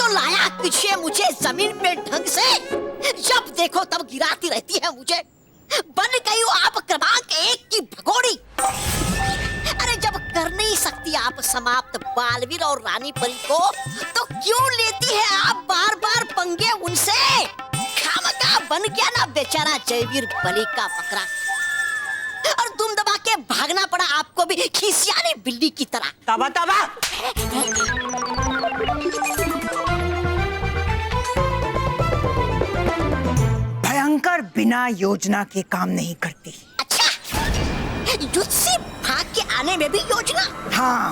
तो लाया पीछे मुझे जमीन पे ढंग से, जब देखो तब गिराती रहती है मुझे। बन गई हो आप क्रमांक 1 की भगोड़ी। अरे जब कर नहीं सकती आप समाप्त बालवीर और रानी परी को, तो क्यों लेती है आप बार बार पंगे उनसे? खामखा बन गया ना बेचारा जयवीर बलि का बकरा, और दुम दबा के भागना पड़ा आपको भी खिसियानी बिल्ली की तरह। तबा तबा भयंकर बिना योजना के काम नहीं करती। अच्छा, युद्ध से भाग के आने में भी योजना? हाँ,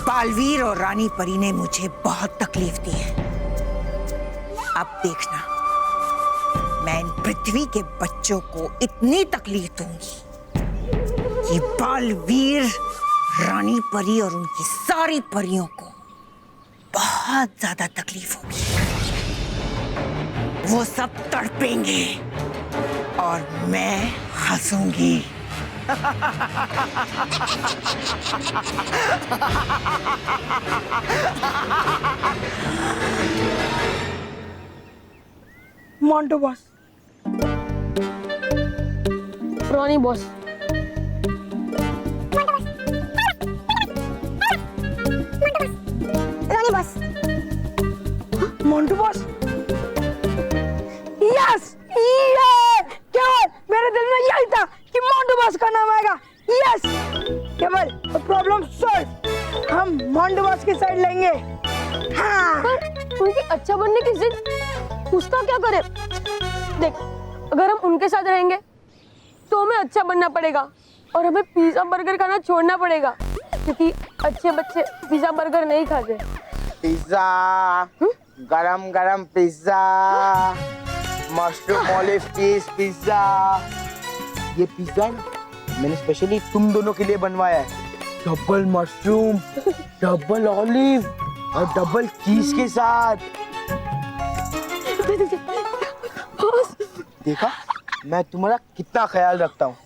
बालवीर और रानी परी ने मुझे बहुत तकलीफ दी है। अब देखना, मैं इन पृथ्वी के बच्चों को इतनी तकलीफ दूंगी कि बालवीर, रानी परी और उनकी सारी परियों को बहुत ज्यादा तकलीफ होगी। वो सब तड़पेंगे और मैं हंसूंगी। Montu boss, Ronnie boss, Ronnie boss, Montu boss. Yes, केवल मेरे दिल में यही था कि मोंटू बॉस का नाम आएगा। यस, केवल प्रॉब्लम सॉल्व। हम मोंटू बॉस की साइड लेंगे। हाँ, उनकी अच्छा बनने की जिद, उसका क्या करे? देख, अगर हम उनके साथ रहेंगे तो हमें अच्छा बनना पड़ेगा और हमें पिज्जा बर्गर खाना छोड़ना पड़ेगा, क्योंकि अच्छे बच्चे पिज्जा बर्गर नहीं खाते। पिज्जा, गरम गरम पिज्जा, मशरूम ऑलिव चीज पिज्जा। ये पिज्जा मैंने स्पेशली तुम दोनों के लिए बनवाया है। डबल मशरूम, डबल ऑलिव और डबल चीज के साथ। देखा मैं तुम्हारा कितना ख्याल रखता हूँ,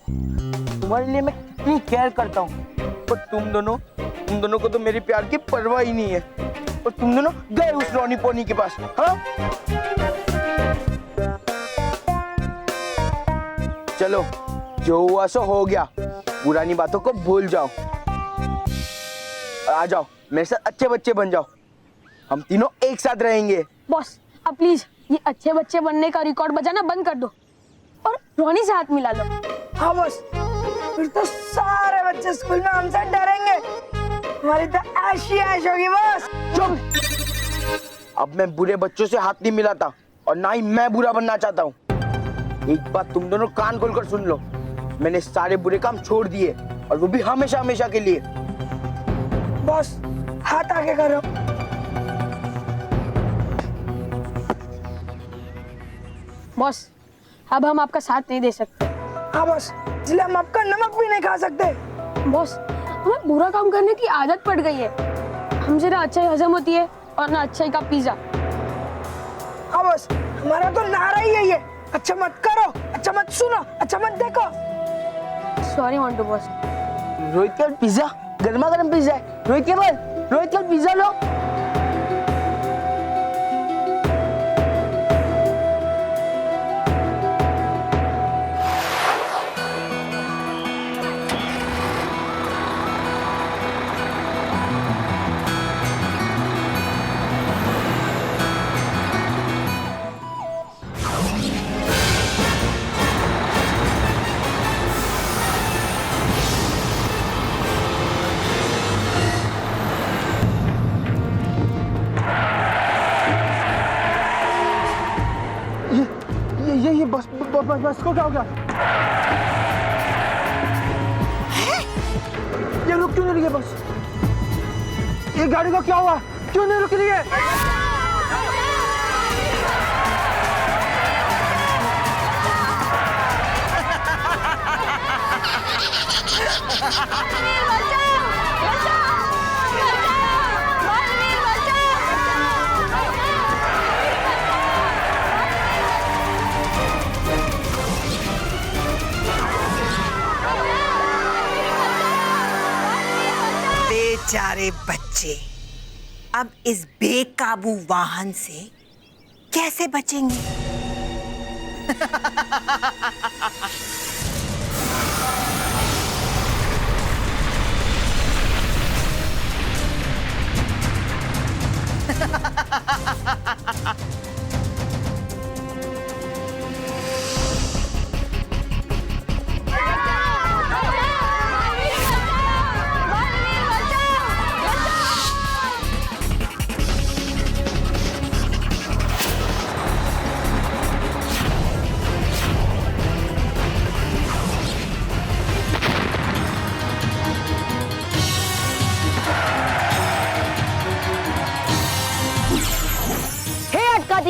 तुम्हारे लिए मैं कितनी केयर करता हूँ, पर तुम दोनों को तो मेरे प्यार की परवाह ही नहीं है। और तुम दोनों गए उस रोनी पोनी के पास। हाँ, चलो जो हुआ सो हो गया, पुरानी बातों को भूल जाओ। आ जाओ मेरे साथ अच्छे बच्चे बन जाओ, हम तीनों एक साथ रहेंगे। बॉस, अब प्लीज ये अच्छे बच्चे बनने का रिकॉर्ड बजाना बंद कर दो और रोनी से हाथ मिला लो। हाँ बॉस, फिर तो सारे बच्चे स्कूल में हमसे डरेंगे। हमारी तो ऐशी ऐश होगी बॉस। चुप! अब मैं बुरे बच्चों से हाथ नहीं मिलाता और ना ही मैं बुरा बनना चाहता हूँ। एक बात तुम दोनों कान खोलकर सुन लो, मैंने सारे बुरे काम छोड़ दिए और वो भी हमेशा हमेशा के लिए। बॉस, हाथ आगे करो। बॉस, अब हम आपका साथ नहीं दे सकते। हाँ बॉस, इसलिए हम आपका नमक भी नहीं खा सकते। बॉस, हमें बुरा काम करने की आदत पड़ गई है। हमसे ना अच्छाई हजम होती है और ना अच्छाई का पिज्जा। हाँ बॉस, हमारा तो नारा ही यही है, अच्छा मत करो, अच्छा मत सुनो, अच्छा मत देखो। Sorry Montu boss. रोहित का पिज्जा, गर्मा गर्म पिज्जा है। रोहित का पिज्जा लो। ये बस को क्या हो गया? ये लोग क्यों नहीं रुके बस? ये गाड़ी को क्या हुआ? क्यों नहीं रुक रही है? बेचारे बच्चे, अब इस बेकाबू वाहन से कैसे बचेंगे?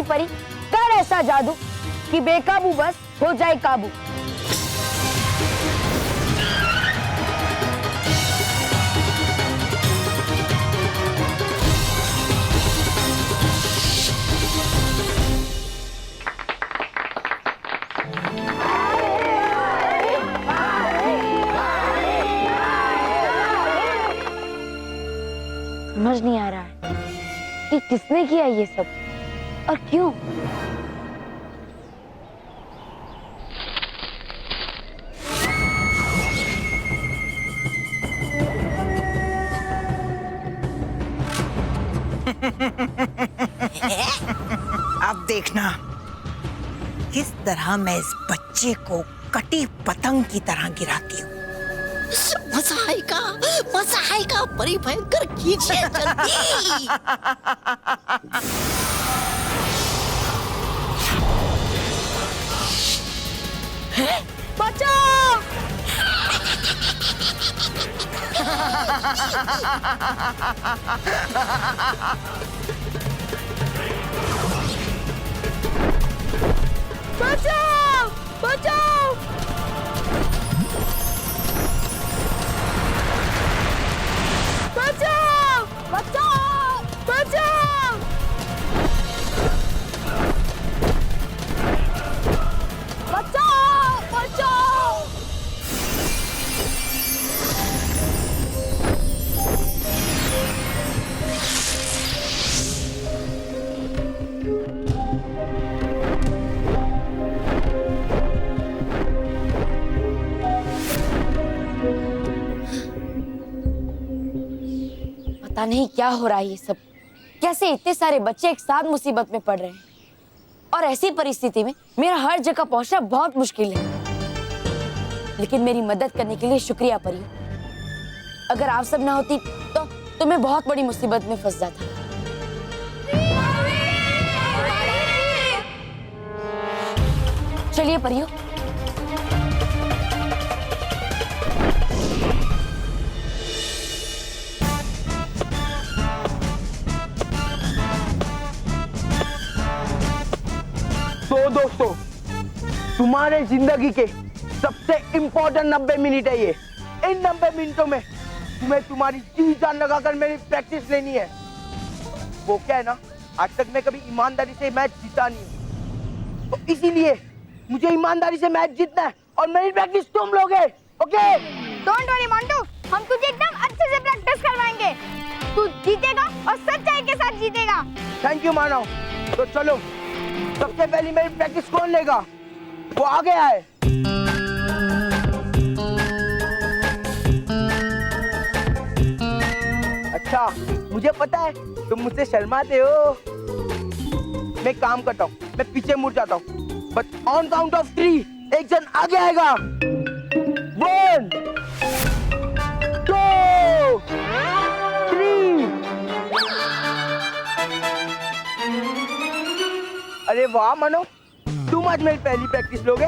परी कर ऐसा जादू कि बेकाबू बस हो जाए काबू। समझ नहीं आ रहा है कि किसने किया ये सब और क्यों। अब देखना किस तरह मैं इस बच्चे को कटी पतंग की तरह गिराती हूँ। मजा आएगा परी भयंकर, कीजिए जल्दी। बचाओ! बचाओ! बचाओ! बचाओ! बचाओ! बचाओ! बचाओ! बचाओ! पता नहीं क्या हो रहा है ये सब, कैसे इतने सारे बच्चे एक साथ मुसीबत में पड़ रहे हैं और ऐसी परिस्थिति में मेरा हर जगह पहुंचना बहुत मुश्किल है। लेकिन मेरी मदद करने के लिए शुक्रिया परी। अगर आप सब ना होती तो मैं बहुत बड़ी मुसीबत में फंस जाता। चलिए परियो। तो दोस्तों, तुम्हारे जिंदगी के सबसे इम्पोर्टेंट 90 मिनट है ये। इन 90 मिनटों में तुम्हें तुम्हारी जी जान लगाकर मेरी प्रैक्टिस लेनी है। वो क्या है ना, आज तक मैं कभी ईमानदारी से मैच जीता नहीं हूँ, तो इसीलिए मुझे ईमानदारी से मैच जीतना है और मेरी प्रैक्टिस तुम लोगे। ओके? डोंट वरी मंटू, हम तुझे एकदम अच्छे से प्रैक्टिस करवाएंगे। तू जीतेगा और सच्चाई के साथ जीतेगा। थैंक यू मानव। तो चलो, सबसे पहले मेरी प्रैक्टिस कौन लेगा? वो आ गया है। अच्छा, मुझे पता है तुम मुझसे शर्माते हो। मैं काम करता हूँ, मैं पीछे मुड़ जाता हूँ, बट ऑन काउंट ऑफ 3 एक जन आगे आएगा। 1 2 3। अरे वाह मनो, तुम आज मेरी पहली प्रैक्टिस लोगे?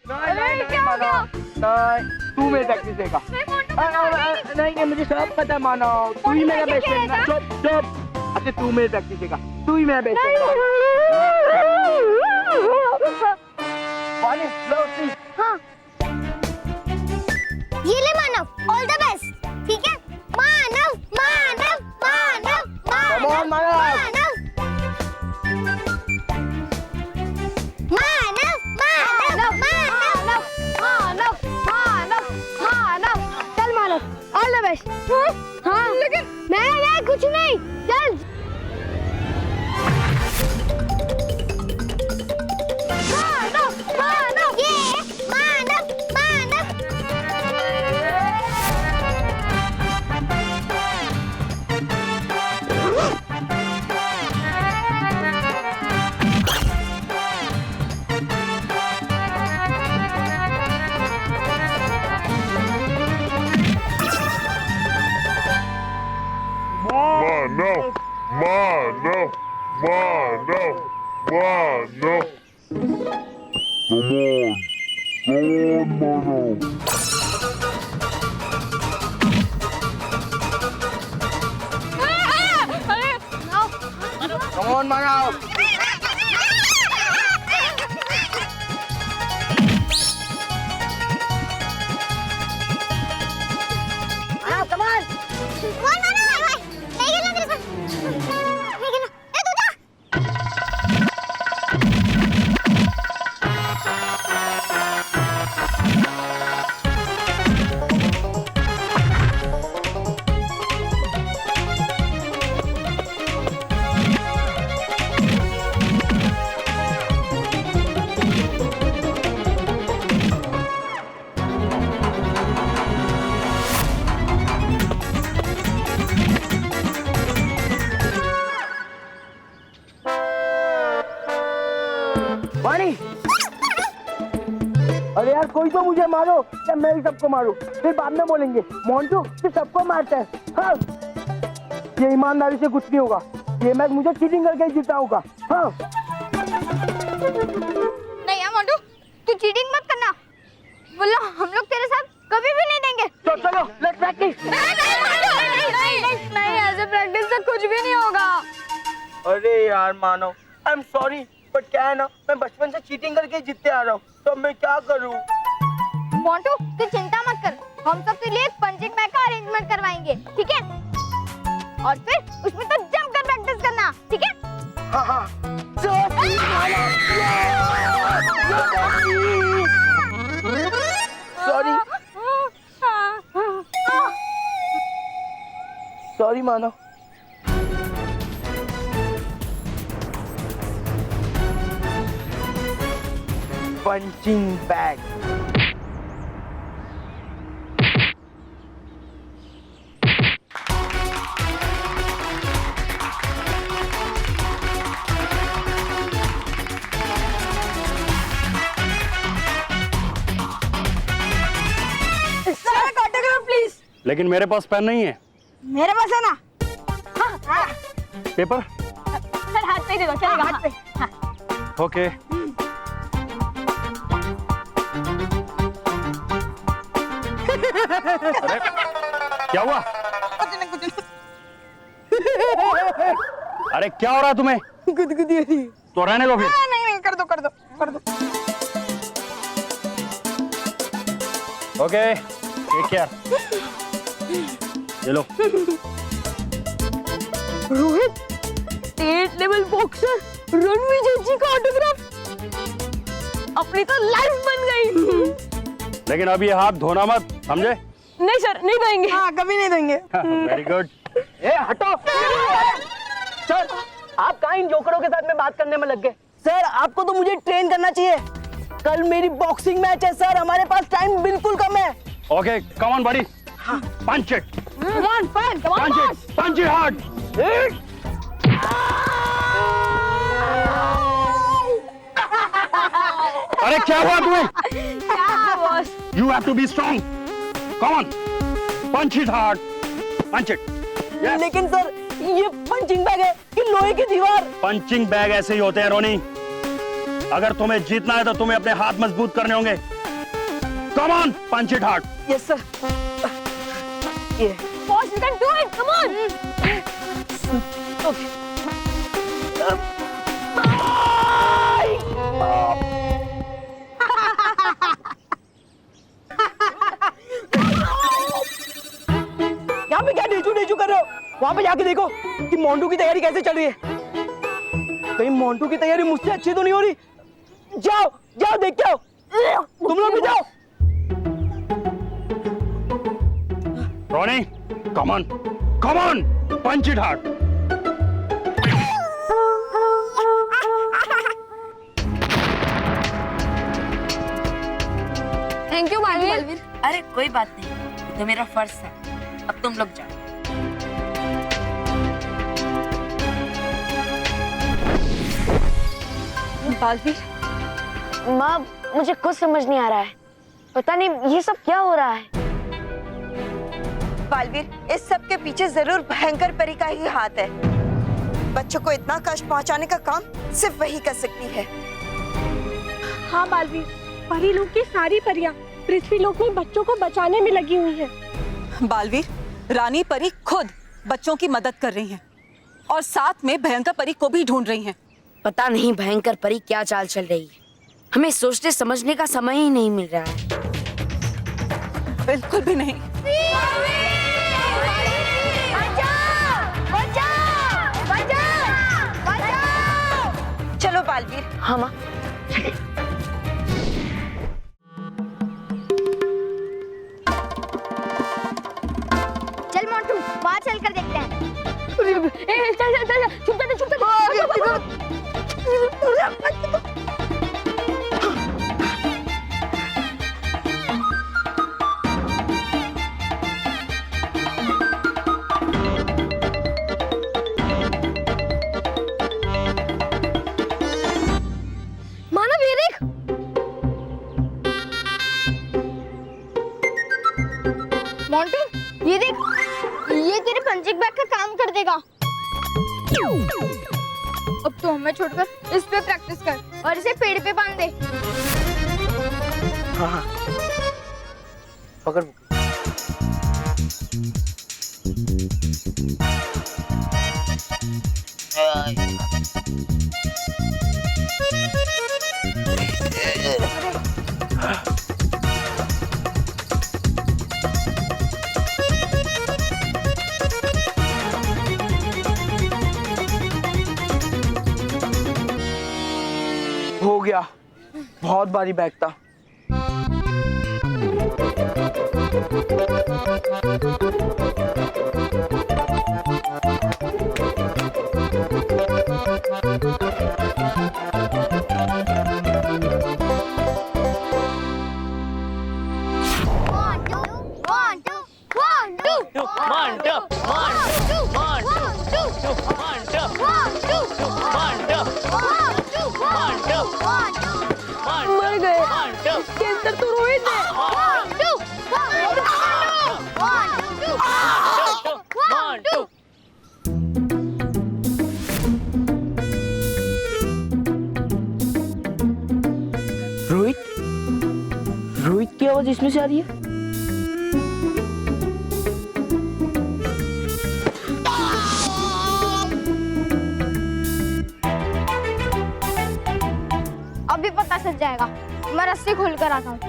नहीं मानो, नहीं, तू मेरी प्रैक्टिस देगा। नहीं, मुझे सब पता है मानो, तू ही मेरा बेस्ट फ्रेंड है। चुप। अच्छा, तू मेरी प्रैक्टिस देगा, तू ही मेरा बेस्ट फ्रेंड है। हाँ, ये ले मानव, ऑल द बेस्ट। ठीक है? मानव मानव मानव Come on, मानव। मानव मानव मानव मानव मानव मानव। चल मानव, ऑल द हाँ लेकिन मैं कुछ नहीं चल मानव ये मानव मानव Mano, mano, mano, mano. Come on, mano. Come on, Manav. वाणी, अरे यार कोई तो मुझे मारो या मैं ही सबको मारूं, फिर बाद में बोलेंगे मोंटू तू सबको मारता है। हाँ, ये ईमानदारी से कुछ नहीं होगा, ये मैच मुझे चीटिंग करके ही जीता होगा। हाँ नहीं यार मोंटू तू चीटिंग मत करना, बोला हम लोग तेरे साथ कभी भी नहीं देंगे। तो चलो लेट्स प्रैक्टिस। नहीं ऐसे प्रैक्टिस से कुछ भी नहीं होगा। अरे यार मानो, आई एम सॉरी, बट क्या है ना, मैं बचपन से चीटिंग करके जीतते आ रहा हूँ, तो मैं क्या करूँ? मोंटू तू चिंता मत कर, हम सब के लिए एक पंचिंग बैग का अरेंजमेंट करवाएंगे, ठीक है? और फिर उसमें तो जम कर प्रैक्टिस करना, ठीक है? हाँ हाँ। सॉरी सॉरी मानो। Punching bag. प्लीज। लेकिन मेरे पास पेन नहीं है। मेरे पास है ना। पेपर? सर हाथ पे दे दो, चलेगा हाथ पे। हाँ। ओके। अरे क्या हुआ? अरे क्या हो रहा है तुम्हें? गुदगुदी हो रही है। तो रहने दो फिर। नहीं कर दो कर दो कर दो। Okay, take care. ये लो। Rohit, state level boxer Ranveer ji का ऑटोग्राफ, अपनी तो लाइफ बन गई। लेकिन अब ये हाथ धोना मत, समझे? नहीं सर, नहीं देंगे। हाँ कभी नहीं देंगे। Very good. ए हटो। सर आप कहाँ इन जोकरों के साथ में बात करने में लग गए? सर आपको तो मुझे ट्रेन करना चाहिए, कल मेरी बॉक्सिंग मैच है सर, हमारे पास टाइम बिल्कुल कम है। ओके, कम ऑन बड़ी। Punch it. Come on, fun, come on, punch it, punch it hard. अरे क्या हुआ तुम्हें? क्या boss? You have to be strong. Come on, punch it hard. Punch it. Yes. लेकिन सर ये पंचिंग बैग है कि लोहे की दीवार? पंचिंग बैग ऐसे ही होते हैं रोनी। अगर तुम्हें जीतना है तो तुम्हें अपने हाथ मजबूत करने होंगे। Come on, punch it hard. Yes sir. ये Boss, you can do it. Come on. Okay. यहाँ पे क्या ढीचू कर रहे हो? वहाँ पे जाके देखो कि मोंटू की तैयारी कैसे चल रही है। कहीं मोंटू की तैयारी मुझसे अच्छी तो नहीं हो रही? जाओ जाओ देख के आओ, तुम लोग भी जाओ। रोनी, Come on, come on, punch it hard. Thank you Baalveer. अरे कोई बात नहीं, ये तो मेरा फर्ज था। अब तुम लोग जाओ। बालवीर, माँ मुझे कुछ समझ नहीं आ रहा है, पता नहीं ये सब क्या हो रहा है। बालवीर, इस सब के पीछे जरूर भयंकर परी का ही हाथ है। बच्चों को इतना कष्ट पहुंचाने का काम सिर्फ वही कर सकती है। हाँ बालवीर, परी लोग की सारी परियां पृथ्वी लोक में बच्चों को बचाने में लगी हुई हैं। बालवीर, रानी परी खुद बच्चों की मदद कर रही हैं और साथ में भयंकर परी को भी ढूंढ रही हैं। पता नहीं भयंकर परी क्या चाल चल रही है, हमें सोचने समझने का समय ही नहीं मिल रहा है। बिल्कुल भी नहीं। चलो बालवीर। हाँ माँ। चल मोंटू, बाहर चल कर देखते हैं। चल चल चल, छुप जा छुप जा। मानव ये देख। मोंटू ये देख, ये तेरे पंचिंग बैग का काम कर देगा। अब तो हमें छोड़कर इस पे प्रैक्टिस कर और इसे पेड़ पे बांध दे। हाँ हाँ, पकड़। हो गया, बहुत भारी बैग था। मर गए। इसके अंदर तो रोहित है। रोहित, रोहित की आवाज इसमें से आ रही है। अभी पता चल जाएगा, मैं रस्सी खोल कर आता हूँ।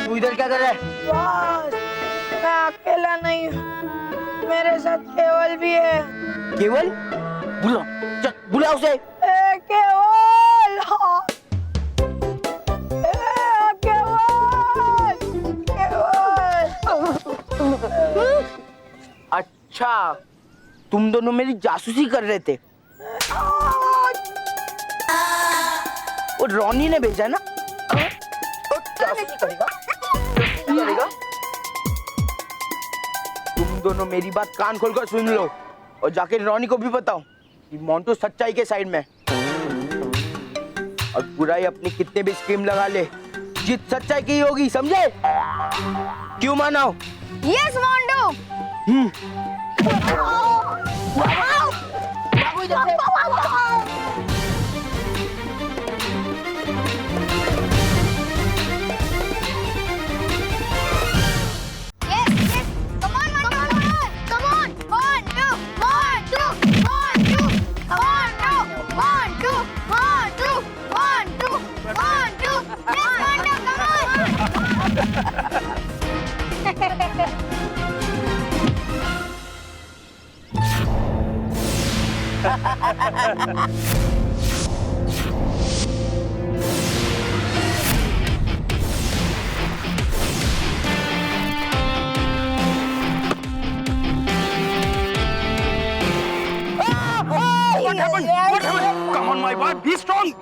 तू इधर क्या कर रहा है? बॉस, मैं अकेला नहीं हूँ, मेरे साथ केवल भी है। केवल? बुला, चल बुला उसे। केवल, हाँ। केवल, केवल। अच्छा, तुम दोनों मेरी जासूसी कर रहे थे। वो रॉनी ने भेजा ना? तो जासूसी करेगा? करेगा? तुम दोनों मेरी बात कान खोलकर सुन लो और जाके रॉनी को भी बताओ कि मोंटू सच्चाई के साइड में। और बुराई अपनी कितने भी स्कीम लगा ले, जीत सच्चाई की होगी, समझे? क्यों मानो? Yes Montu. What happened? What happened? Come on, my boy, be strong.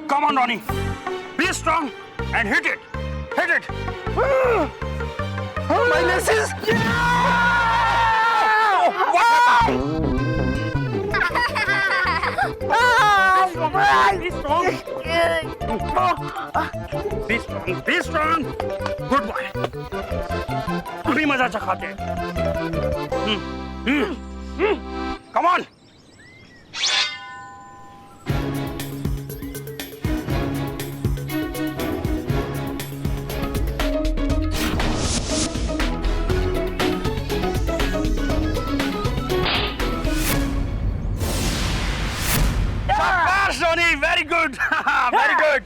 Come on, Ronnie. Be strong and hit it. Hit it. My laces. What happened? Be strong. Be strong. Be strong. Good boy. अभी मजा चखाते हैं। Come on. Shabash, Ronnie. Very good. Very good.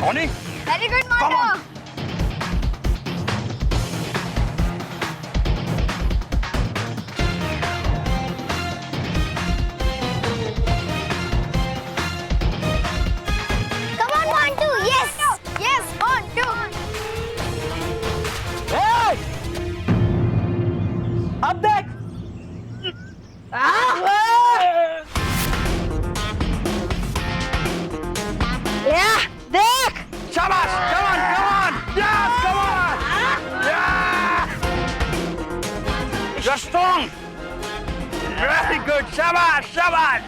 Ronnie, Very good, come on. Mondo. Come on, Mondo. Yes. Yes, Mondo. Hey! अब देख देख Shabash! Come on! Come on! Yes! Come on! Yeah! You're strong. Very good. Shabash! Shabash!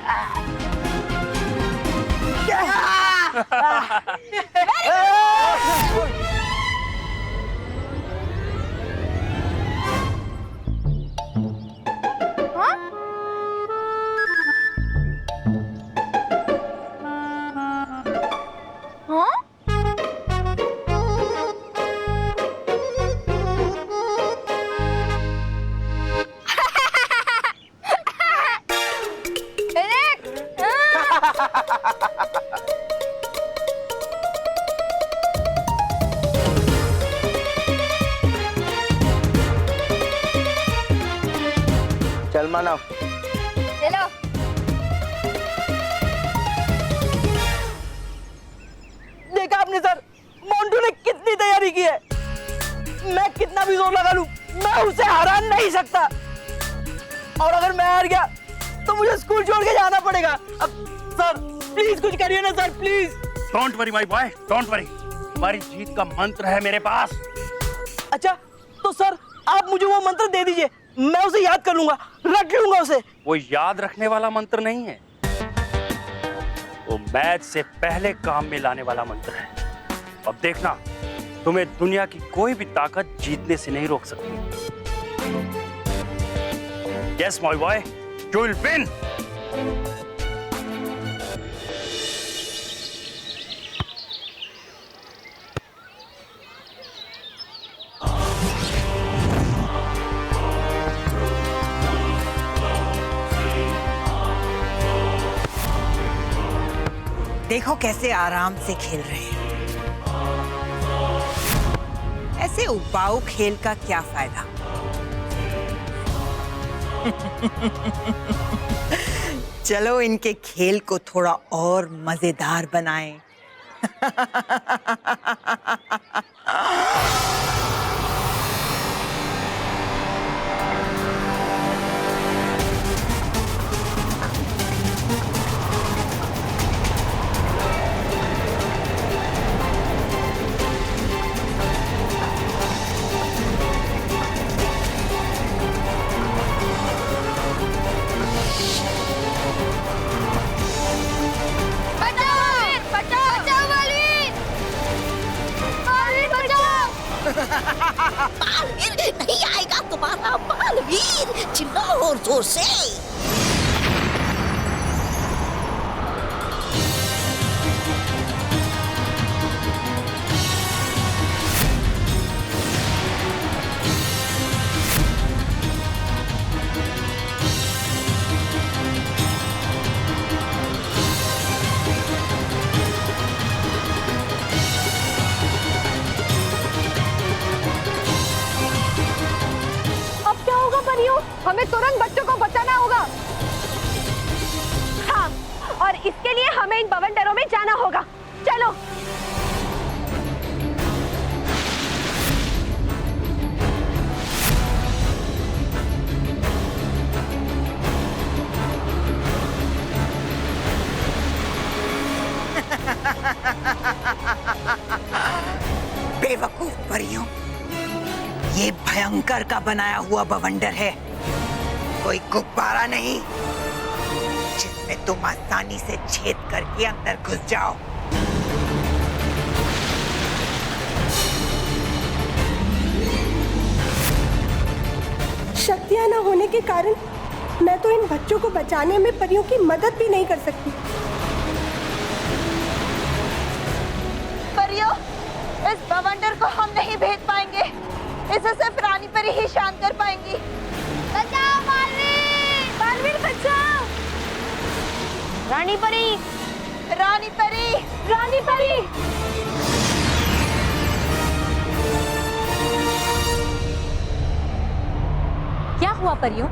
चल मानव। चलो। देखा आपने sir, Montu ने कितनी तैयारी की है। मैं कितना भी जोर लगा लूं, मैं उसे हरा नहीं सकता। और अगर मैं हार गया तो मुझे स्कूल छोड़ के जाना पड़ेगा। अब सर प्लीज कुछ करिए ना sir, please. Don't worry, my boy. Don't worry. हमारी जीत का मंत्र है मेरे पास। अच्छा तो सर आप मुझे वो मंत्र दे दीजिए, मैं उसे याद कर लूंगा, रख लूंगा उसे। वो याद रखने वाला मंत्र नहीं है, वो मैच से पहले काम में लाने वाला मंत्र है। अब देखना, तुम्हें दुनिया की कोई भी ताकत जीतने से नहीं रोक सकती। Yes, my boy, you will win. देखो कैसे आराम से खेल रहे हैं। ऐसे उबाऊ खेल का क्या फायदा? चलो इनके खेल को थोड़ा और मजेदार बनाएं। बालवीर नहीं आएगा तुम्हारा बालवीर, चिल्लाओ और जोर से। हमें तुरंत बच्चों को बचाना होगा। हाँ, और इसके लिए हमें इन बवंडरों में जाना होगा। चलो। बेवकूफ परियों, ये भयंकर का बनाया हुआ बवंडर है, कोई गुब्बारा नहीं जिसमें तुम आसानी से छेद करके अंदर घुस जाओ। शक्तियां न होने के कारण मैं तो इन बच्चों को बचाने में परियों की मदद भी नहीं कर सकती। परियों, इस बवंडर को हम नहीं भेज पाएंगे, इसे सिर्फ रानी परी ही शांत कर पाएंगी। बचाओ बालवीर! बालवीर बचाओ! रानी परी! रानी परी! रानी परी! क्या हुआ परियों?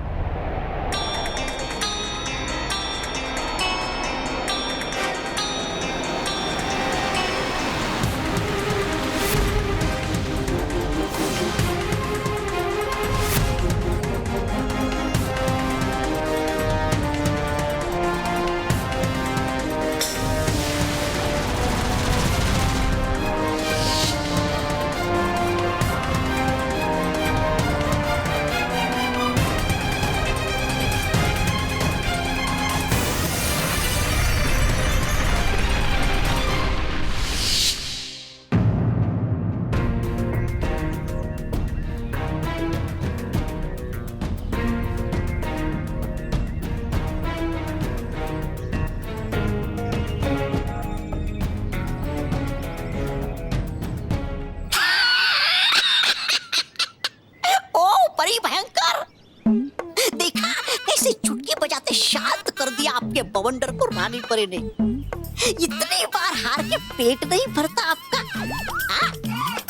शांत कर दिया आपके बवंडर को रानी परी ने। इतनी बार हार के पेट नहीं भरता आपका।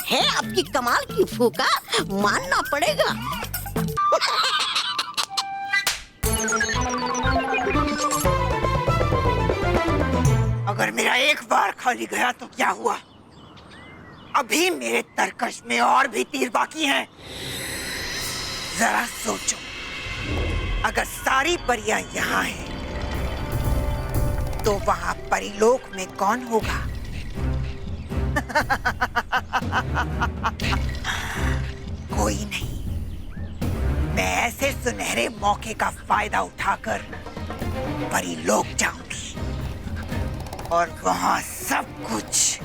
है आपकी कमाल की फूका, मानना पड़ेगा। अगर मेरा एक बार खाली गया तो क्या हुआ? अभी मेरे तरकश में और भी तीर बाकी हैं। जरा सोचो, अगर सारी परियां यहाँ हैं, तो वहां परिलोक में कौन होगा? कोई नहीं। मैं ऐसे सुनहरे मौके का फायदा उठाकर परिलोक जाऊंगी और वहां सब कुछ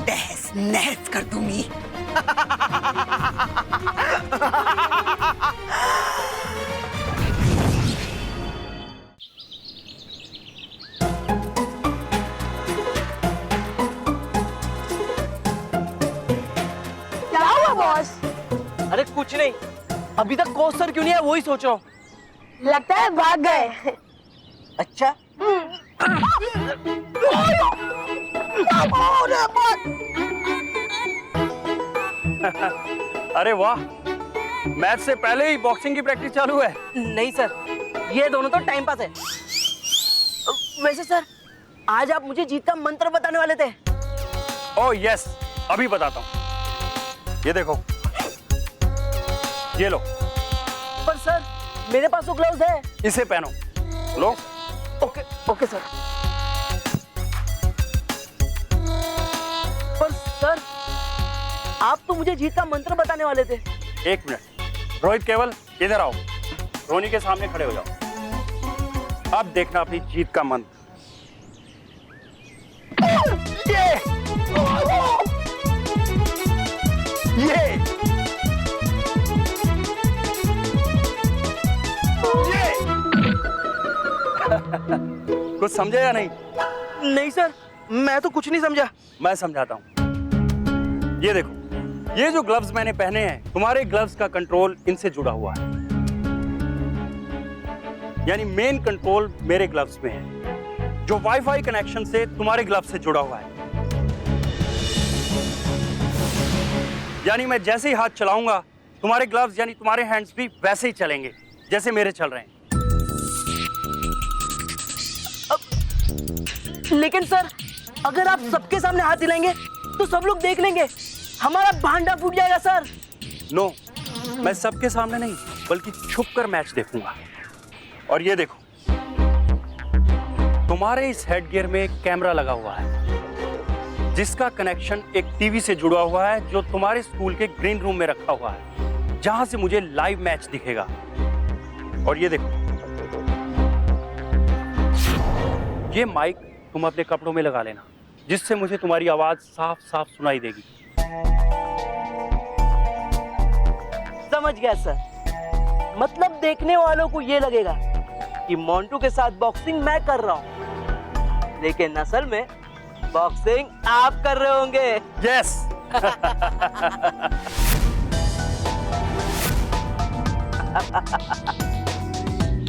तहस नहस कर दूंगी। क्या हुआ बॉस? अरे कुछ नहीं, अभी तक कोच सर क्यों नहीं है वही सोच रहा हूँ। लगता है भाग गए। अच्छा अरे वाह, मैच से पहले ही बॉक्सिंग की प्रैक्टिस चालू है। नहीं सर, ये दोनों तो टाइम पास है। वैसे सर, आज आप मुझे जीत का मंत्र बताने वाले थे। ओह यस, अभी बताता हूँ। ये देखो, ये लो। पर सर, मेरे पास तो ग्लव्स है। इसे पहनो। लो। Okay okay sir. पर सर, आप तो मुझे जीत का मंत्र बताने वाले थे। एक मिनट, रोहित केवल इधर आओ। रोनी के सामने खड़े हो जाओ। अब देखना अपनी जीत का मंत्र। ये कुछ समझे या नहीं? नहीं सर, मैं तो कुछ नहीं समझा। मैं समझाता हूँ। ये देखो, ये जो ग्लव्स मैंने पहने हैं, तुम्हारे ग्लव्स का कंट्रोल इनसे जुड़ा हुआ है। यानी मेन कंट्रोल मेरे ग्लव्स में है, जो वाईफाई कनेक्शन से तुम्हारे ग्लव्स से जुड़ा हुआ है। यानी मैं जैसे ही हाथ चलाऊंगा, तुम्हारे ग्लव्स यानी तुम्हारे हैंड्स भी वैसे ही चलेंगे जैसे मेरे चल रहे हैं। लेकिन सर, अगर आप सबके सामने हाथ हिलाएंगे तो सब लोग देख लेंगे, हमारा भांडा फूट जाएगा सर। नो, मैं सबके सामने नहीं बल्कि छुप कर मैच देखूंगा। और ये देखो, तुम्हारे इस हेडगियर में एक कैमरा लगा हुआ है, जिसका कनेक्शन एक टीवी से जुड़ा हुआ है, जो तुम्हारे स्कूल के ग्रीन रूम में रखा हुआ है, जहां से मुझे लाइव मैच दिखेगा। और ये देखो, ये माइक तुम अपने कपड़ों में लगा लेना, जिससे मुझे तुम्हारी आवाज साफ साफ सुनाई देगी। समझ गया सर, मतलब देखने वालों को ये लगेगा कि मोंटू के साथ बॉक्सिंग मैं कर रहा हूँ, लेकिन असल में बॉक्सिंग आप कर रहे होंगे। यस।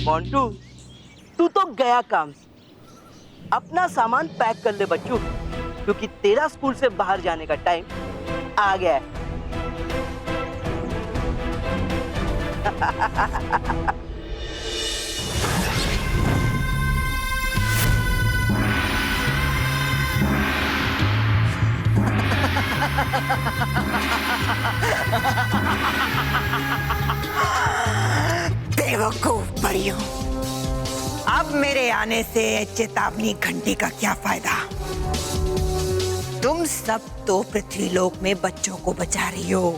मोंटू, तू तो गया काम से। अपना सामान पैक कर ले बच्चू, क्योंकि तेरा स्कूल से बाहर जाने का टाइम आ गया है। बेवकूफ परियों, अब मेरे आने से चेतावनी घंटी का क्या फायदा? तुम सब तो पृथ्वीलोक में बच्चों को बचा रही हो,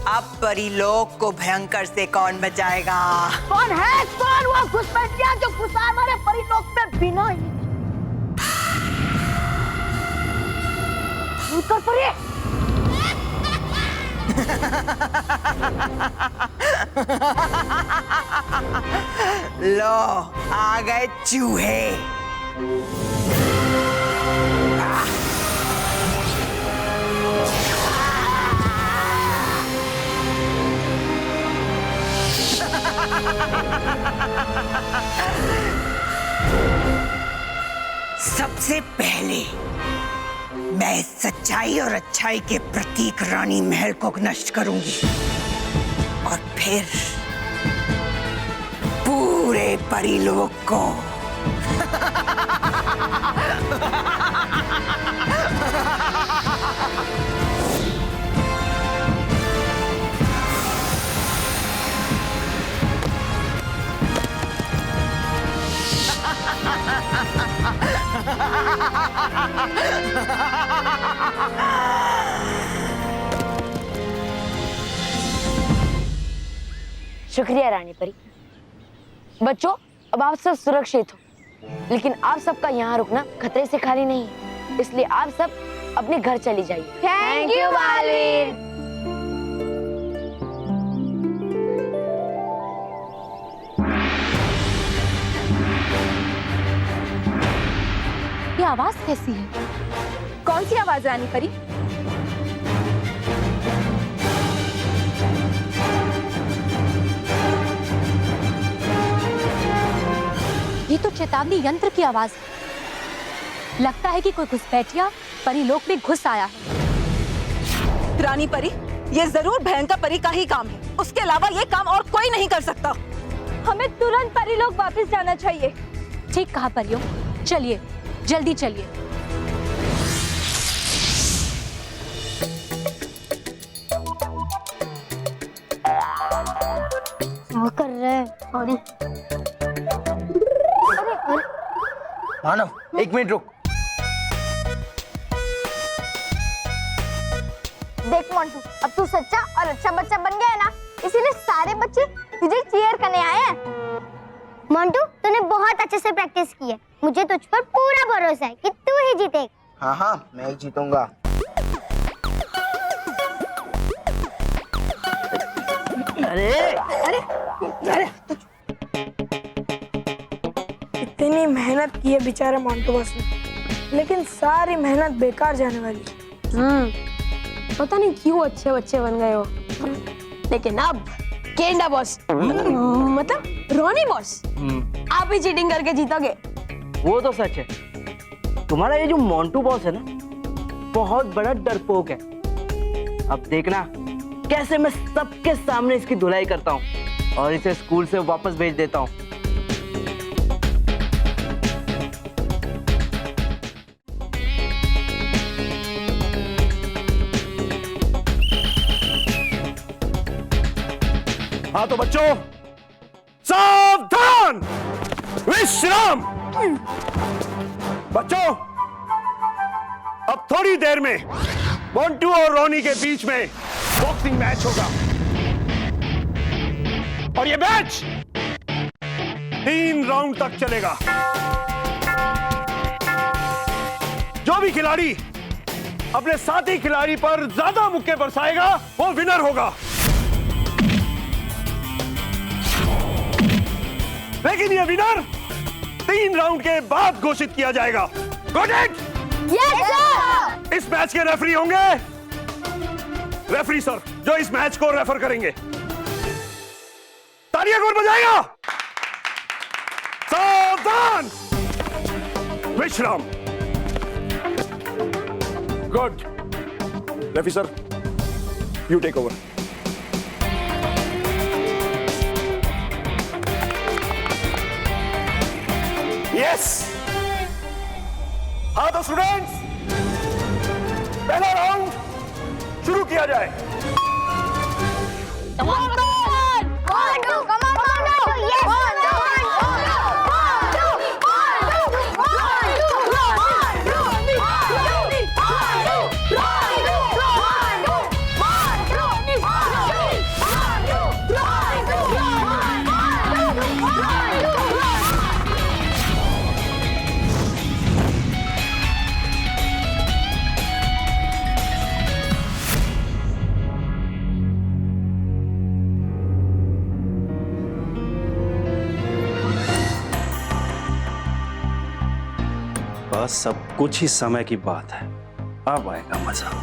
अब परीलोक को भयंकर से कौन बचाएगा? कौन है? कौन वो घुसपैठिया जो घुसा हमारे परीलोक में बिना ही? भयंकर परी! लो, आ गए चूहे। सबसे पहले मैं सच्चाई और अच्छाई के प्रतीक रानी महल को नष्ट करूंगी, और फिर पूरे परीलोक को। शुक्रिया रानी परी। बच्चों, अब आप सब सुरक्षित हो, लेकिन आप सबका यहाँ रुकना खतरे से खाली नहीं है, इसलिए आप सब अपने घर चली जाइए। थैंक यू मालिन। ये आवाज कैसी है? कौन सी आवाज रानी परी? ये तो चेतावनी यंत्र की आवाज है। लगता है कि कोई घुसपैठिया परीलोक में घुस आया है। रानी परी, ये जरूर भयंकर परी का ही काम है, उसके अलावा ये काम और कोई नहीं कर सकता। हमें तुरंत परीलोक वापस जाना चाहिए। ठीक कहा परियों, चलिए जल्दी चलिए। क्या कर रहे हैं? अरे मानव, एक मिनट रुक। देख मोंटू, अब तू सच्चा और अच्छा बच्चा बन गया है ना, इसीलिए सारे बच्चे तुझे चीयर करने आए हैं। मोंटू, तूने बहुत अच्छे से प्रैक्टिस की है, मुझे तुझ पर पूरा भरोसा है कि तू ही जीतेगा। हाँ हाँ, मैं ही जीतूंगा। अरे अरे अरे, इतनी मेहनत की है बेचारे मोंटू बॉस ने, लेकिन सारी मेहनत बेकार जाने वाली है। पता नहीं क्यों अच्छे बच्चे बन गए हो, लेकिन अब केंडा बॉस मतलब रोनी बॉस आप ही चीटिंग करके जीतोगे। वो तो सच है। तुम्हारा ये जो मोंटू बॉस है ना, बहुत बड़ा डरपोक है। अब देखना कैसे मैं सबके सामने इसकी धुलाई करता हूँ और इसे स्कूल से वापस भेज देता हूँ। हाँ तो बच्चों सावधान, विश्राम। बच्चों अब थोड़ी देर में मोंटू और रोनी के बीच में बॉक्सिंग मैच होगा और ये मैच 3 राउंड तक चलेगा। जो भी खिलाड़ी अपने साथी खिलाड़ी पर ज्यादा मुक्के बरसाएगा वो विनर होगा। लेकिन ये विनर 3 राउंड के बाद घोषित किया जाएगा। Got it? Yes sir. इस मैच के रेफरी होंगे रेफरी सर, जो इस मैच को रेफर करेंगे। तालियां कौन बजाएगा? सावधान, विश्राम। Good. Referee sir, you take over. Yes. हाँ तो स्टूडेंट्स, पहला राउंड शुरू किया जाए। बस सब कुछ ही समय की बात है, अब आएगा मजा।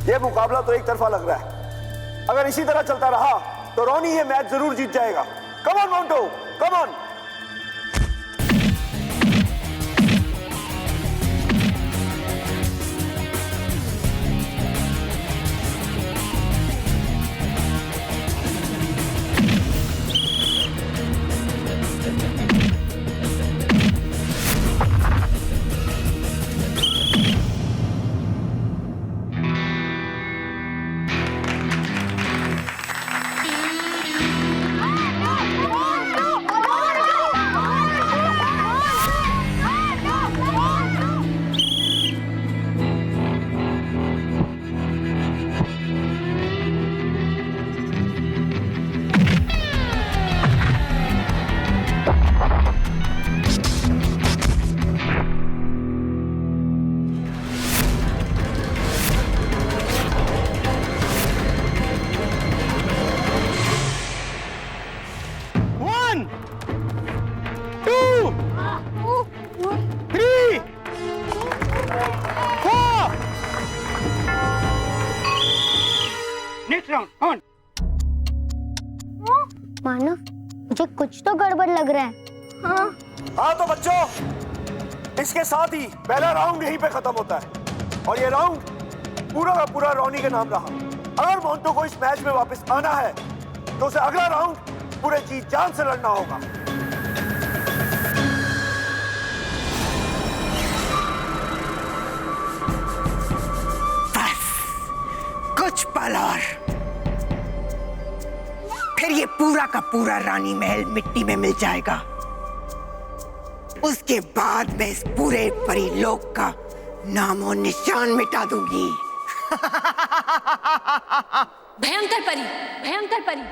ये मुकाबला तो एक तरफा लग रहा है। अगर इसी तरह चलता रहा तो रोनी ये मैच जरूर जीत जाएगा। Come on Montu, come on. Manav, मुझे कुछ तो गड़बड़ लग रहा है। हाँ तो बच्चों, इसके साथ ही पहला राउंड यहीं पे खत्म होता है और ये राउंड पूरा का पूरा रोनी के नाम रहा। अगर मोंटो को इस मैच में वापस आना है तो उसे अगला राउंड पूरे जी जान से लड़ना होगा। बस कुछ पल और फिर ये पूरा का पूरा रानी महल मिट्टी में मिल जाएगा। उसके बाद मैं इस पूरे परीलोक का नामो निशान मिटा दूंगी। भयंकर परी, भयंकर परी।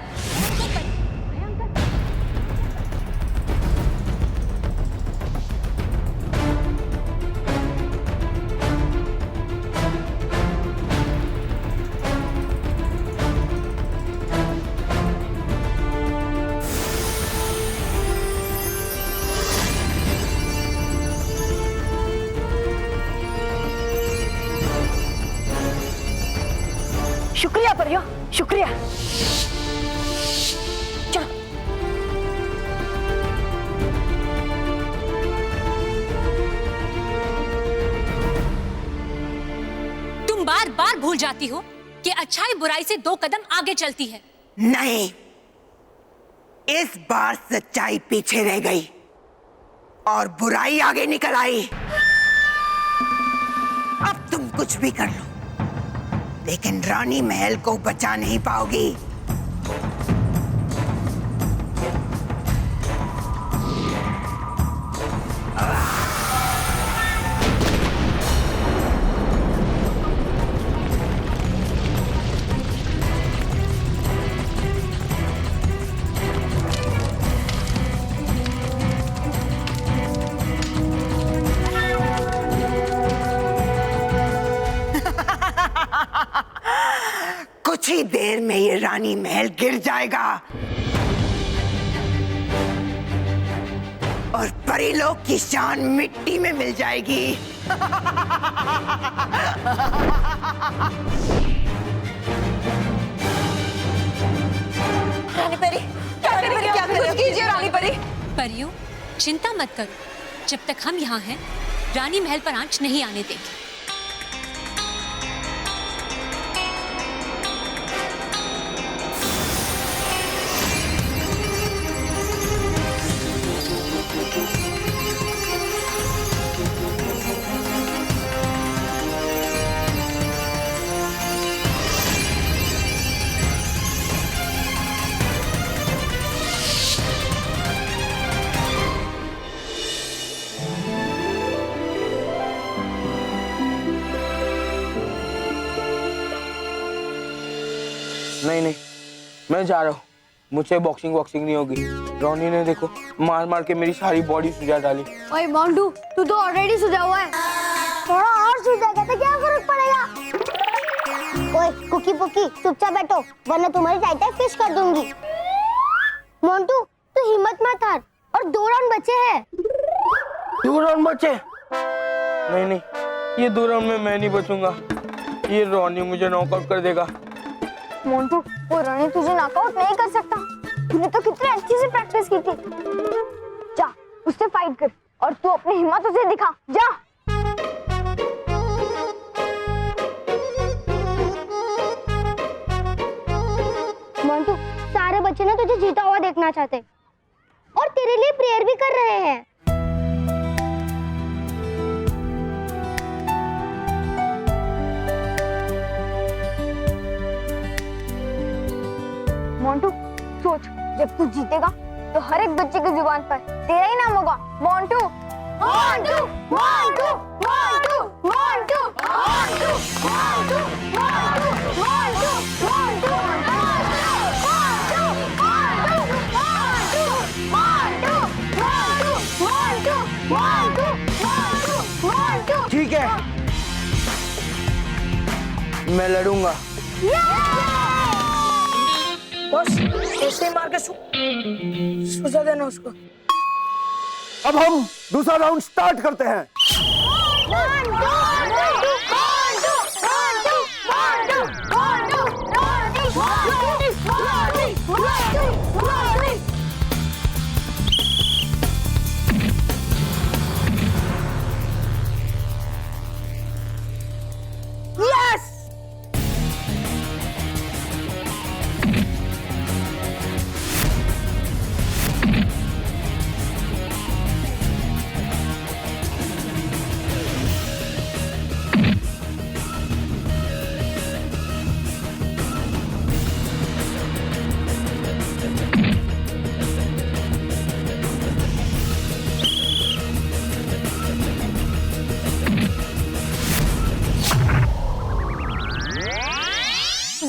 शुक्रिया परियो, शुक्रिया। चलो। तुम बार बार भूल जाती हो कि अच्छाई बुराई से 2 कदम आगे चलती है। नहीं, इस बार सच्चाई पीछे रह गई और बुराई आगे निकल आई। अब तुम कुछ भी कर लो, लेकिन रानी महल को बचा नहीं पाओगी। कुछ ही देर में ये रानी महल गिर जाएगा और परीलोक की शान मिट्टी में मिल जाएगी। रानी परी, क्या कुछ कीजिए रानी परी। परियो, चिंता मत करो। जब तक हम यहाँ हैं, रानी महल पर आंच नहीं आने देंगे। नहीं नहीं, मैं जा रहा हूँ। मुझे बॉक्सिंग नहीं होगी। रोनी ने देखो मार मार के मेरी सारी बॉडी सुझा डाली। ओए मोंटू, तू तो ऑलरेडी सुझा हुआ है। थोड़ा और सुझाएगा तो क्या फर्क पड़ेगा? ओए कुकी पुकी, चुपचाप बैठो वरना तुम्हारी टाइट फिश कर दूंगी। मोंटू, तू हिम्मत मत हार और 2 राउंड बचे हैं। 2 राउंड बचे? नहीं नहीं, ये 2 राउंड में मैं नहीं बचूंगा। ये रोनी मुझे नॉकआउट कर देगा। मोंटू, वो रानी तुझे नॉकआउट नहीं कर सकता। तूने तो कितनी अच्छी से प्रैक्टिस की थी। जा, उससे फाइट कर और तू अपनी हिम्मत उसे दिखा। जा। मोंटू, सारे बच्चे ना तुझे जीता हुआ देखना चाहते और तेरे लिए प्रेयर भी कर रहे हैं। मोंटू, सोच, जब तू जीतेगा तो हर एक बच्चे की जुबान पर तेरा ही नाम होगा। मोंटू, मोंटू, मोंटू, मोंटू, मोंटू, मोंटू, मोंटू, मोंटू, मोंटू, मोंटू, मोंटू। ठीक है, मैं लड़ूंगा। बस ऐसे मार के सुझा देना उसको। अब हम दूसरा राउंड स्टार्ट करते हैं।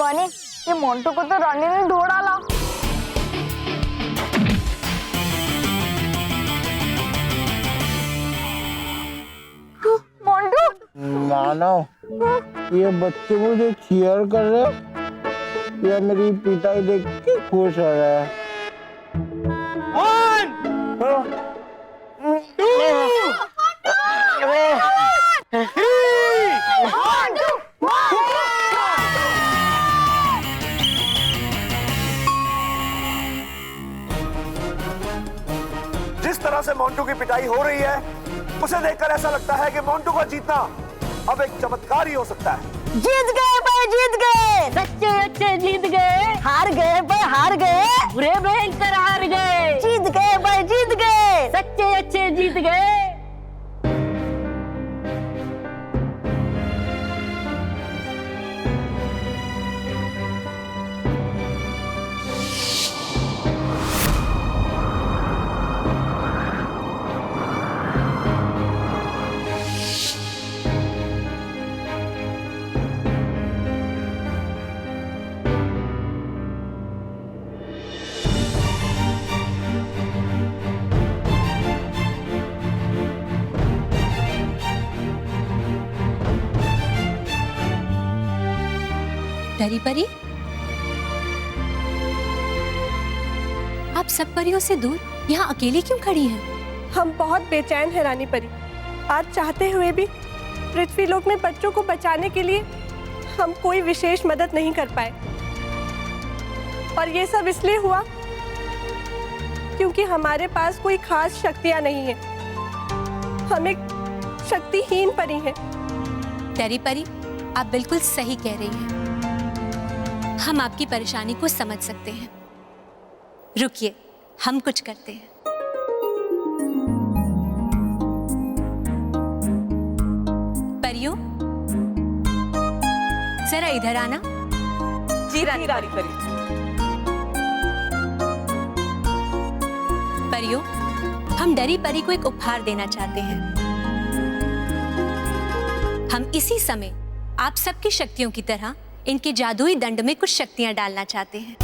वानी, ये मोंटू को तो रानी ने ढो डाला। मोंटू मानो ये बच्चे मुझे चीयर कर रहे हैं या मेरी पिटाई देख के खुश हो रहा है? जिस तरह से मोंटू की पिटाई हो रही है उसे देखकर ऐसा लगता है कि मोंटू का जीतना अब एक चमत्कार ही हो सकता है। जीत गए भाई, जीत गए, सच्चे अच्छे जीत गए, हार गए भाई, हार गए, बुरे भयंकर हार गए, जीत गए भाई, जीत गए। सच्चे अच्छे जीत गए। डरी परी, आप सब परियों से दूर यहाँ अकेली क्यों खड़ी हैं? हम बहुत बेचैन हैं रानी परी। आज चाहते हुए भी पृथ्वीलोक में बच्चों को बचाने के लिए हम कोई विशेष मदद नहीं कर पाए। और ये सब इसलिए हुआ क्योंकि हमारे पास कोई खास शक्तियां नहीं है। हम एक शक्तिहीन परी हैं। डरी परी, आप बिल्कुल सही कह रही हैं। हम आपकी परेशानी को समझ सकते हैं। रुकिए, हम कुछ करते हैं। परियों, जरा इधर आना। जी रानी परी। परियों, हम डरी परी को एक उपहार देना चाहते हैं। हम इसी समय आप सबकी शक्तियों की तरह इनके जादुई दंड में कुछ शक्तियां डालना चाहते हैं।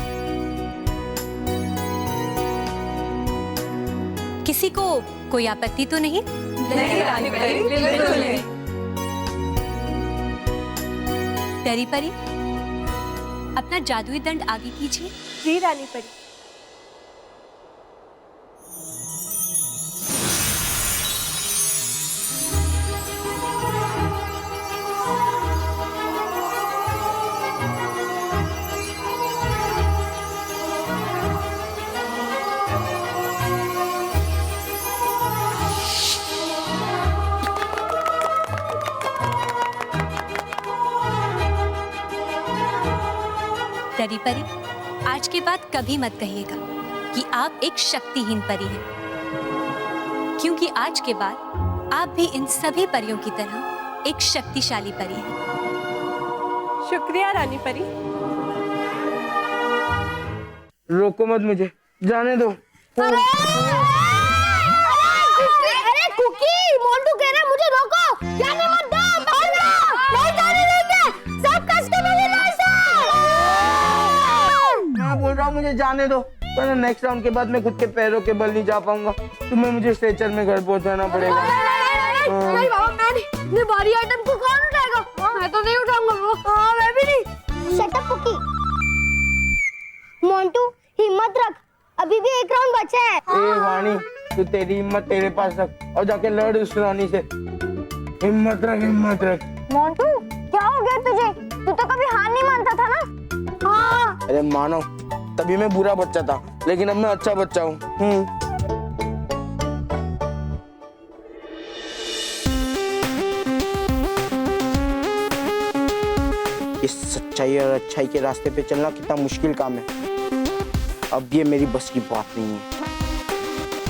किसी को कोई आपत्ति तो नहीं? नहीं रानी परी, बिल्कुल नहीं। डरी परी, अपना जादुई दंड आगे कीजिए। जी रानी परी। डरी परी, आज के बाद कभी मत कहिएगा कि आप एक शक्तिहीन परी हैं, क्योंकि आज के बाद आप भी इन सभी परियों की तरह एक शक्तिशाली परी हैं। शुक्रिया रानी परी। रोको मत, मुझे जाने दो। अरे कुकी, मोंटू कह रहे हैं मुझे रोको, जाने मत दो, नहीं जाने देंगे, सब कस के मेरे मैं बोल रहा हूँ मुझे जाने दो, वरना नेक्स्ट राउंड के बाद मैं खुद के पैरों के बल नहीं जा पाऊंगा। तुम्हें मुझे स्ट्रेचर में घर पहुंचाना पड़ेगा। नहीं बाबा, मैं नहीं, इतने भारी आइटम को कौन उठाएगा? मैं तो नहीं उठाऊंगा। हाँ, मैं भी नहीं। Shut up cookie. मोंटू, हिम्मत रख, अभी भी एक राउंड बचा है। ए वाणी, तू तेरी हिम्मत तेरे पास रख और जाके लड़ उस रानी से। हिम्मत रख, हिम्मत रख। मोंटू, क्या हो गया तुझे? तू तो कभी हार नहीं मानता था ना? हाँ। अरे मानो, तभी मैं बुरा बच्चा था, लेकिन अब मैं अच्छा बच्चा हूँ। इस सच्चाई और अच्छाई के रास्ते पे चलना कितना मुश्किल काम है। अब ये मेरी बस की बात नहीं है।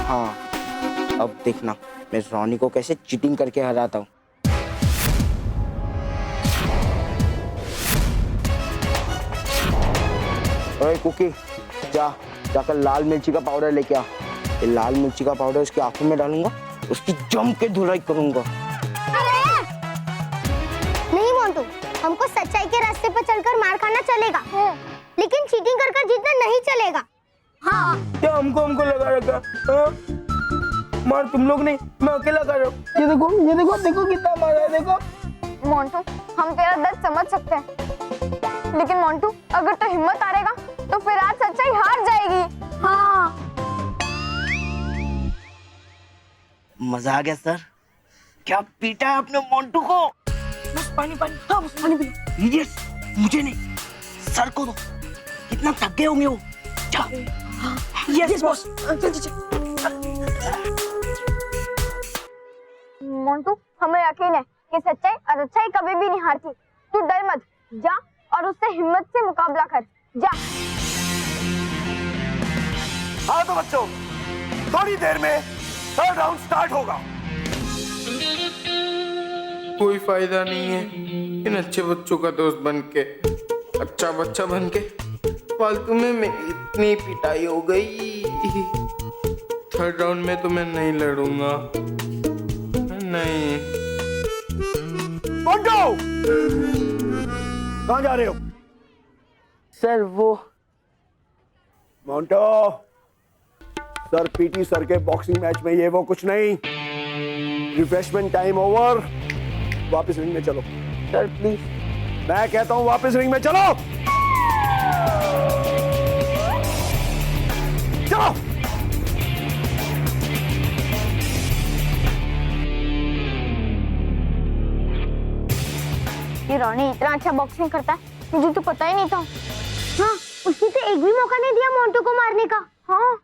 हाँ, अब देखना मैं रानी को कैसे चीटिंग करके हराता हूँ। ओए कुकी, जाकर लाल मिर्ची का पाउडर लेके आ। ये लाल मिर्ची का पाउडर उसकी आंखों में डालूंगा, उसकी जम के धुलाई करूंगा। नहीं मोंटू, हमको सच्चाई के रास्ते पर बनकर मार खाना चलेगा, लेकिन चीटिंग कर कर जीतना नहीं चलेगा। हाँ। क्या हमको लगा रखा? हाँ? मार तुम लोग नहीं, मैं अकेला कर रहा हूँ। ये देखो कितना मारा है, देखो। मोंटू, हम तेरा दर्द समझ सकते हैं, लेकिन मोंटू अगर तो हिम्मत हारेगा तो फिर आज सच्चाई हार जाएगी। हाँ। मजा आ गया सर। क्या पीटा है आपने मोंटू को? बस पानी। हाँ बस पानी पी। यस, मुझे नहीं, सर को दो। कितना थक गए होंगे वो। Yes boss. चल। मोंटू, हमें यकीन है कि सच्चाई और अच्छाई कभी भी नहीं हारती। तू डर मत, जा और उससे हिम्मत से मुकाबला कर, जा। हाँ तो बच्चों, थोड़ी देर में थर्ड राउंड स्टार्ट होगा। कोई फायदा नहीं है इन अच्छे बच्चों का दोस्त बनके, अच्छा बच्चा बनके फालतू में मेरी इतनी पिटाई हो गई। थर्ड राउंड में तो मैं नहीं लड़ूंगा, नहीं। मोंटू, कहाँ जा रहे हो? सर वो मोंटू, सर पीटी सर के बॉक्सिंग मैच में ये वो कुछ नहीं। रिफ्रेशमेंट टाइम ओवर, वापस रिंग में चलो। सर प्लीज, मैं कहता हूँ वापस रिंग में चलो। चलो। ये रोनी इतना अच्छा बॉक्सिंग करता है, मुझे तो पता ही नहीं था। हाँ, उसने तो एक भी मौका नहीं दिया मोंटू को मारने का। हाँ।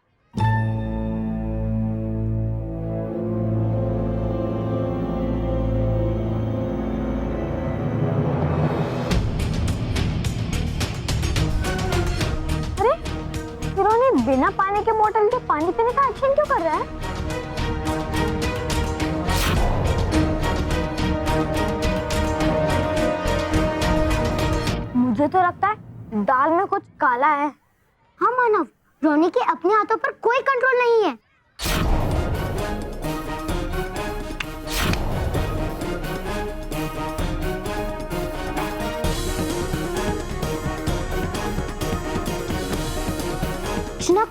अरे, ये रोनी बिना पानी के बोतल के पानी पीने का एक्शन क्यों कर रहा है? मुझे तो लगता है दाल में कुछ काला है। हाँ मानव, रोनी के अपने हाथों पर कोई कंट्रोल नहीं है।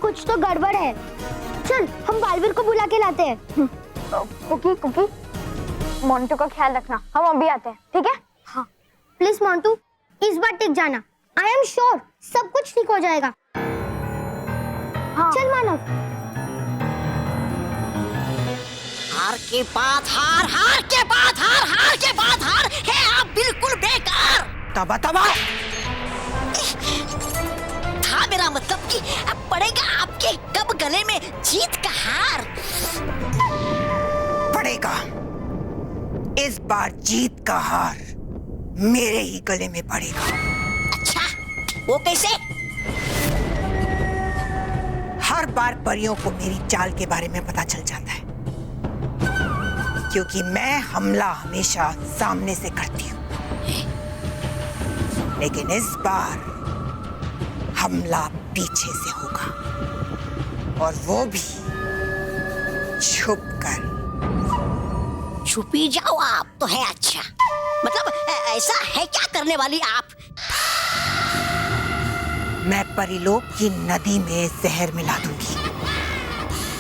कुछ तो गड़बड़ है। चल, हम बालवीर को बुला के लाते हैं। कुकी, मोंटू का ख्याल रखना, हम अभी आते हैं, ठीक है? हाँ। प्लीज मोंटू, इस बार टिक जाना। आई एम श्योर सब कुछ ठीक हो जाएगा। हाँ। चल मानव। हार के बाद हार, हार के बाद हार, हार के बाद हार है आप बिल्कुल बेकार। तबा था मेरा मतलब कि अब पड़ेगा आपके कब गले में जीत का हार। पड़ेगा। इस बार जीत का हार मेरे ही गले में पड़ेगा। अच्छा, वो कैसे? हर बार परियों को मेरी चाल के बारे में पता चल जाता है, क्योंकि मैं हमला हमेशा सामने से करती हूँ। लेकिन इस बार हमला पीछे से होगा, और वो भी छुप कर। छुपी जाओ आप तो है। अच्छा, मतलब ऐसा है क्या करने वाली आप? मैं परिलोक की नदी में जहर मिला दूंगी,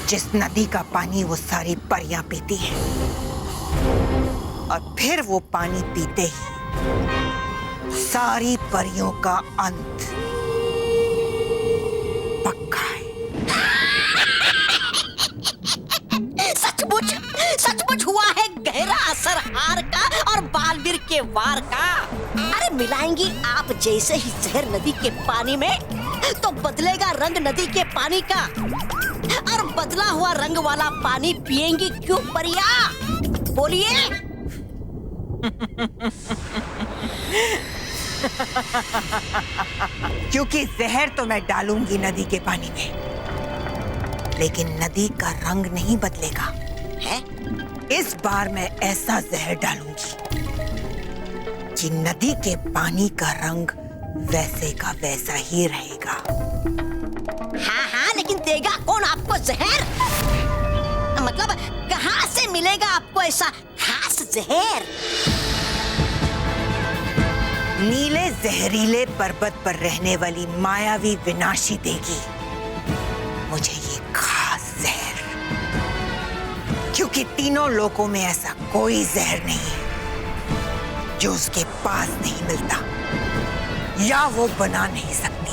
जिस नदी का पानी वो सारी परियां पीती है, और फिर वो पानी पीते ही सारी परियों का अंत पक्का है। सचमुच हुआ है गहरा असर हार का और बालवीर के वार का। अरे मिलाएंगी आप जैसे ही जहर नदी के पानी में, तो बदलेगा रंग नदी के पानी का, और बदला हुआ रंग वाला पानी पिएंगी क्यों परिया? बोलिए। क्योंकि जहर तो मैं डालूंगी नदी के पानी में, लेकिन नदी का रंग नहीं बदलेगा। है? इस बार मैं ऐसा जहर डालूंगी कि नदी के पानी का रंग वैसे का वैसा ही रहेगा। हाँ, लेकिन देगा कौन आपको जहर? मतलब कहाँ से मिलेगा आपको ऐसा खास जहर? नीले जहरीले पर्वत पर रहने वाली मायावी विनाशी देगी मुझे ये खास जहर, क्योंकि तीनों लोकों में ऐसा कोई जहर नहीं है जो उसके पास नहीं मिलता या वो बना नहीं सकती।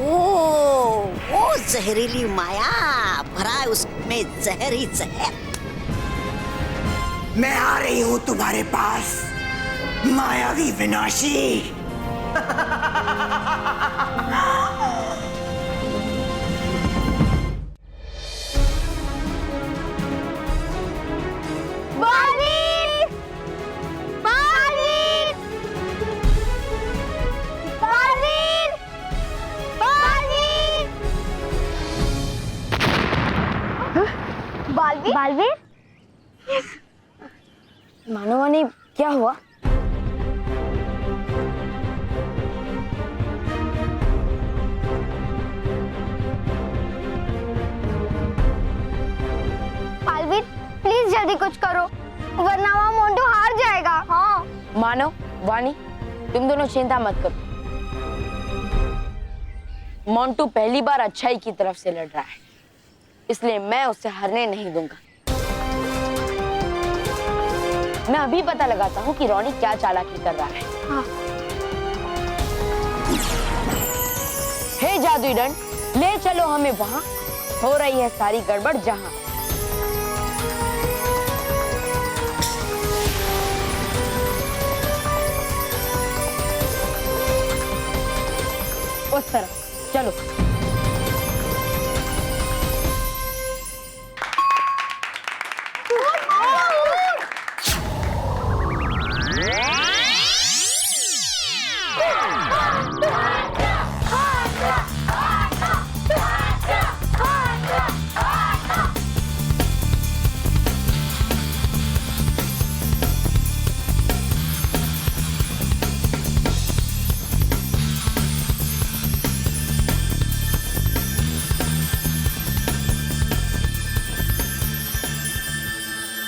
वो जहरीली माया भरा है उसमें जहर ही जहर। मैं आ रही हूं तुम्हारे पास मायावी विनाशी। बालवीर, मानवानी क्या हुआ? बालवीर प्लीज जल्दी कुछ करो वरना वहाँ मोंटू हार जाएगा। हाँ मानो, वानी, तुम दोनों चिंता मत करो। मोंटू पहली बार अच्छाई की तरफ से लड़ रहा है, इसलिए मैं उसे हारने नहीं दूंगा। मैं अभी पता लगाता हूँ कि रॉनी क्या चालाकी कर रहा है। हाँ। हे जादुई दंड, ले चलो हमें वहां हो रही है सारी गड़बड़ जहां। उस तरफ चलो।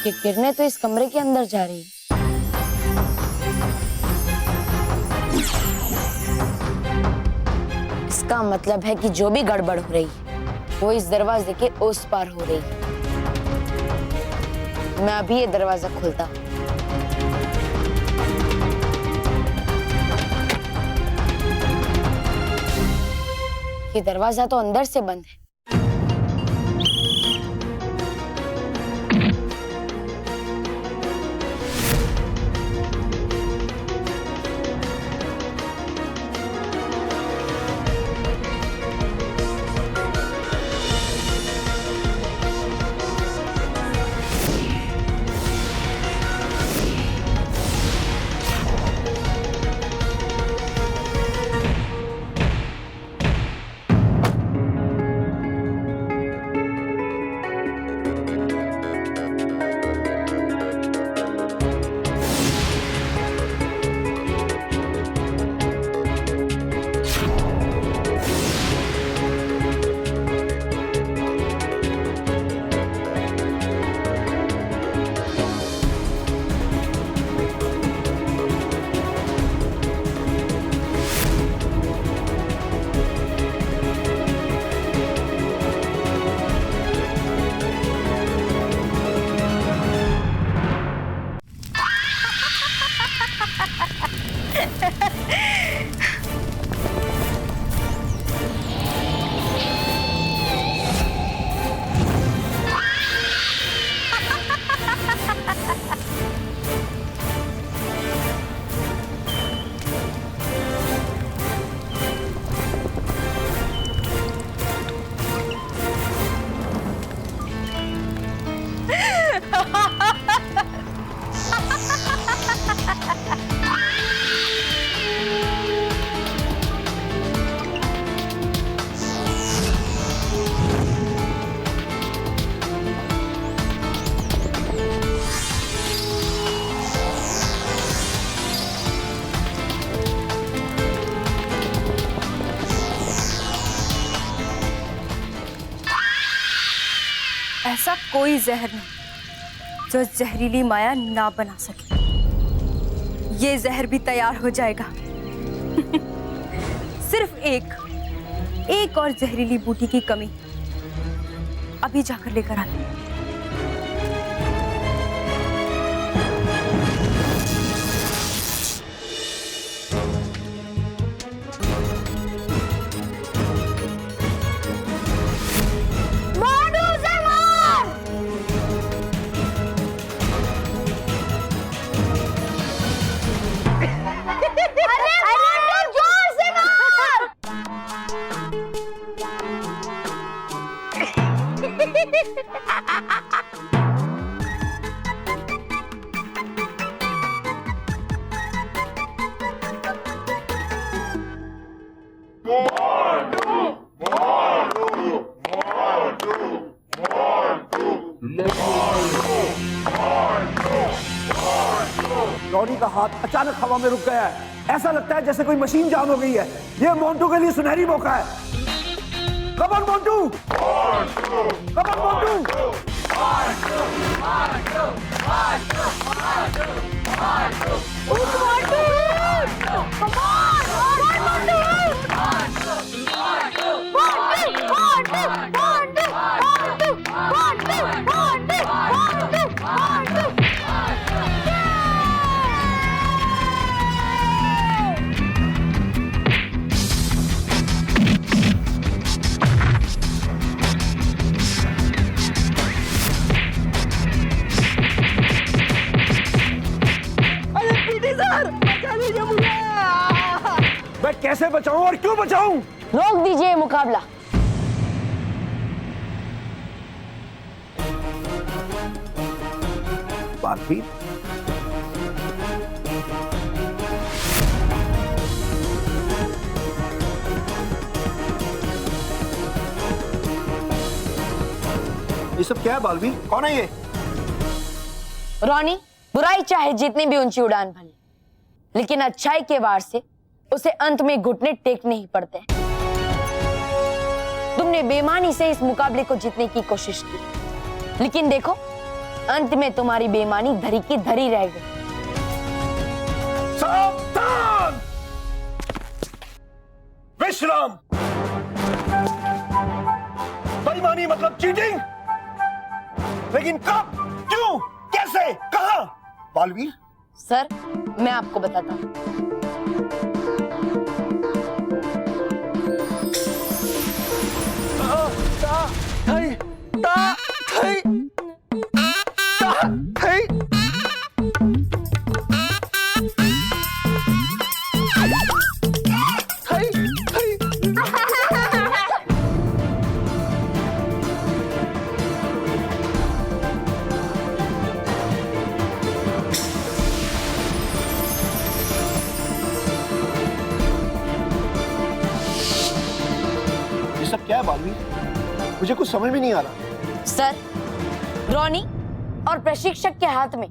ये किरणें तो इस कमरे के अंदर जा रही है। इसका मतलब है कि जो भी गड़बड़ हो रही है वो इस दरवाजे के उस पार हो रही है। मैं अभी ये दरवाजा खोलता हूं। ये दरवाजा तो अंदर से बंद है। ऐसा कोई जहर नहीं जो जहरीली माया ना बना सके। ये जहर भी तैयार हो जाएगा सिर्फ एक और जहरीली बूटी की कमी। अभी जाकर लेकर आती हूँ। रॉनी का हाथ अचानक हवा में रुक गया है। ऐसा लगता है जैसे कोई मशीन जाम हो गई है। ये मोंटू के लिए सुनहरी मौका है। कम on Montu, come on Montu. मैं कैसे बचाऊं और क्यों बचाऊं? रोक दीजिए मुकाबला। बाकी ये सब क्या है बालवी? कौन है ये? रॉनी, बुराई चाहे जितनी भी ऊंची उड़ान भले, लेकिन अच्छाई के वार से उसे अंत में घुटने टेकने ही पड़ते हैं। तुमने बेईमानी से इस मुकाबले को जीतने की कोशिश की, लेकिन देखो अंत में तुम्हारी बेईमानी धरी की धरी रह गई। सावधान! विश्राम! बेईमानी मतलब चीटिंग? लेकिन कब, क्यों, कैसे, कहां? बालवीर? सर, मैं आपको बताता हूं। सब क्या है बालवीर? मुझे कुछ समझ में नहीं आ रहा। सर, रॉनी और प्रशिक्षक के हाथ में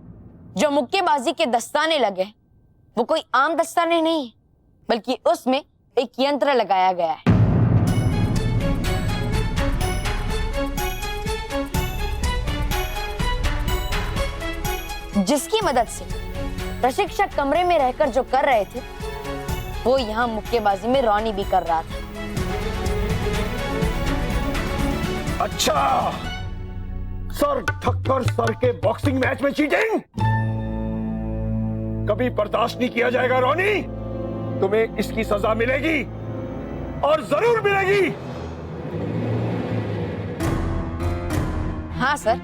जो मुक्केबाजी के दस्ताने लगे हैं, वो कोई आम दस्ताने नहीं है, बल्कि उसमें एक यंत्र लगाया गया है। जिसकी मदद से प्रशिक्षक कमरे में रहकर जो कर रहे थे, वो यहाँ मुक्केबाजी में रॉनी भी कर रहा था। अच्छा, सर ठक्कर सर के बॉक्सिंग मैच में चीटिंग कभी बर्दाश्त नहीं किया जाएगा रॉनी। तुम्हें इसकी सजा मिलेगी और जरूर मिलेगी। हाँ सर,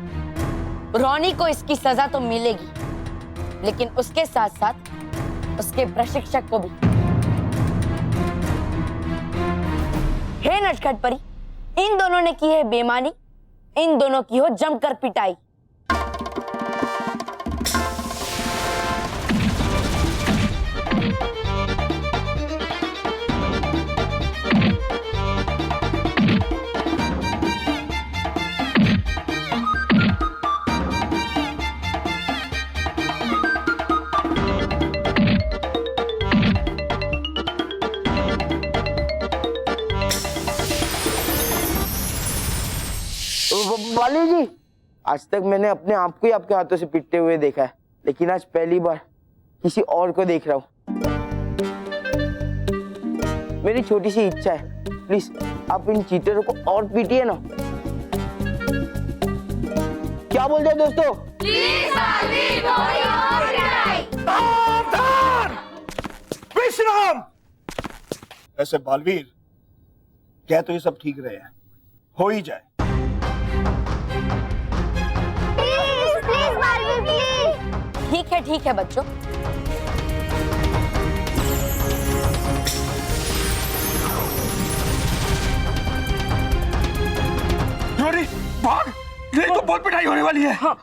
रॉनी को इसकी सजा तो मिलेगी, लेकिन उसके साथ साथ उसके प्रशिक्षक को भी। हे नटखट परी, इन दोनों ने की है बेईमानी, इन दोनों की हो जमकर पिटाई। वाली जी, आज तक मैंने अपने आप को ही आपके हाथों से पीटते हुए देखा है, लेकिन आज पहली बार किसी और को देख रहा हूँ। मेरी छोटी सी इच्छा है, प्लीज आप इन चीटरों को और पीटिए ना। क्या बोलते हैं दोस्तों? विश्राम। ऐसे बालवीर, क्या तो ये सब ठीक रहे हैं, हो ही जाए। Please Baalveer please. ठीक है बच्चों। रोरी भाग, नहीं तो बहुत पिटाई होने वाली है। हाँ।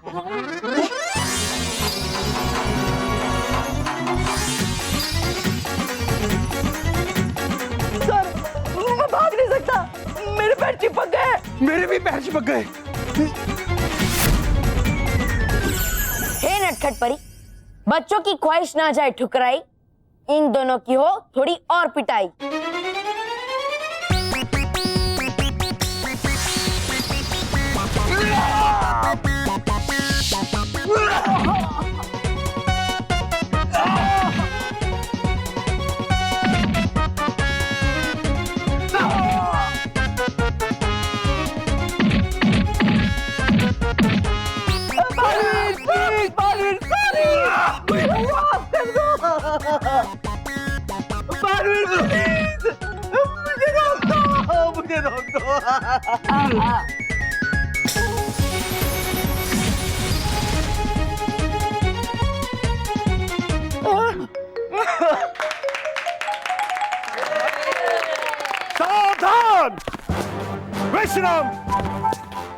सर मैं भाग नहीं सकता, मेरे पैर चिपक गए। मेरे भी पैर चिपक गए। हे नटखट परी, बच्चों की ख्वाहिश ना जाए ठुकराई, इन दोनों की हो थोड़ी और पिटाई। मुझे रोक दो। सावधान विश्राम,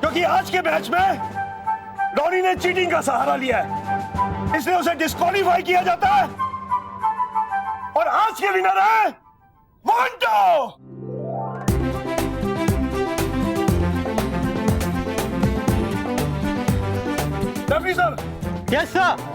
क्योंकि आज के मैच में रॉनी ने चीटिंग का सहारा लिया है, इसलिए उसे डिस्क्वालीफाई किया जाता है। और आज के विनर है Monte. Referee sir. Yes sir.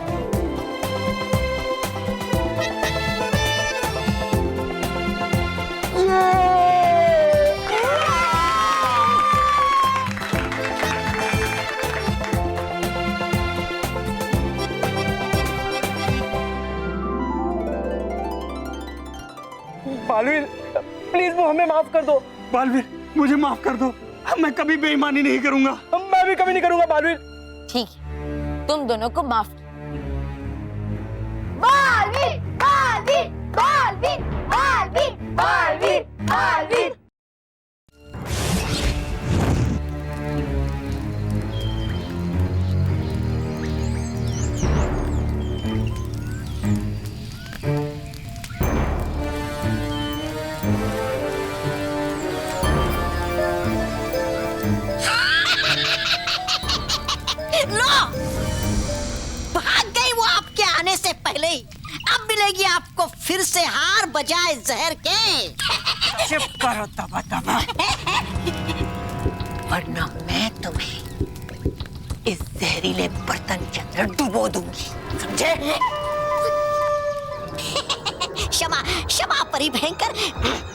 Baalveer please वो हमें माफ कर दो। बालवीर मुझे माफ कर दो, मैं कभी बेईमानी नहीं करूंगा। मैं भी कभी नहीं करूंगा बालवीर। ठीक है, तुम दोनों को माफ। बालवीर बालवीर बालवीर बालवीर बालवीर बालवीर। पहले ही अब मिलेगी आपको फिर से हार बजाए जहर के। चुप करो तबा तबा, वरना मैं तुम्हें इस जहरीले बर्तन के अंदर डुबो दूंगी, समझे? क्षमा क्षमा परी भयंकर,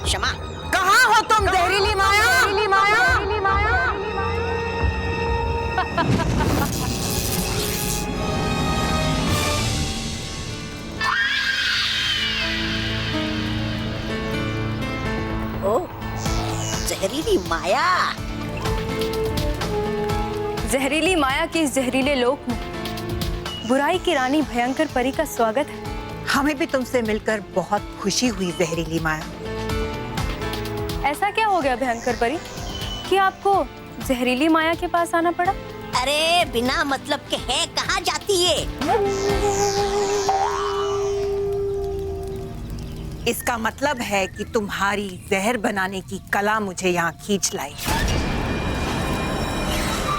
क्षमा। कहाँ हो तुम जहरीली माया? जहरीली माया, जहरीली माया। ओ, जहरीली माया। जहरीली माया के इस जहरीले लोक में बुराई की रानी भयंकर परी का स्वागत है। हमें भी तुमसे मिलकर बहुत खुशी हुई जहरीली माया। ऐसा क्या हो गया भयंकर परी कि आपको जहरीली माया के पास आना पड़ा? अरे बिना मतलब के है कहाँ जाती है? इसका मतलब है कि तुम्हारी जहर बनाने की कला मुझे यहाँ खींच लाई।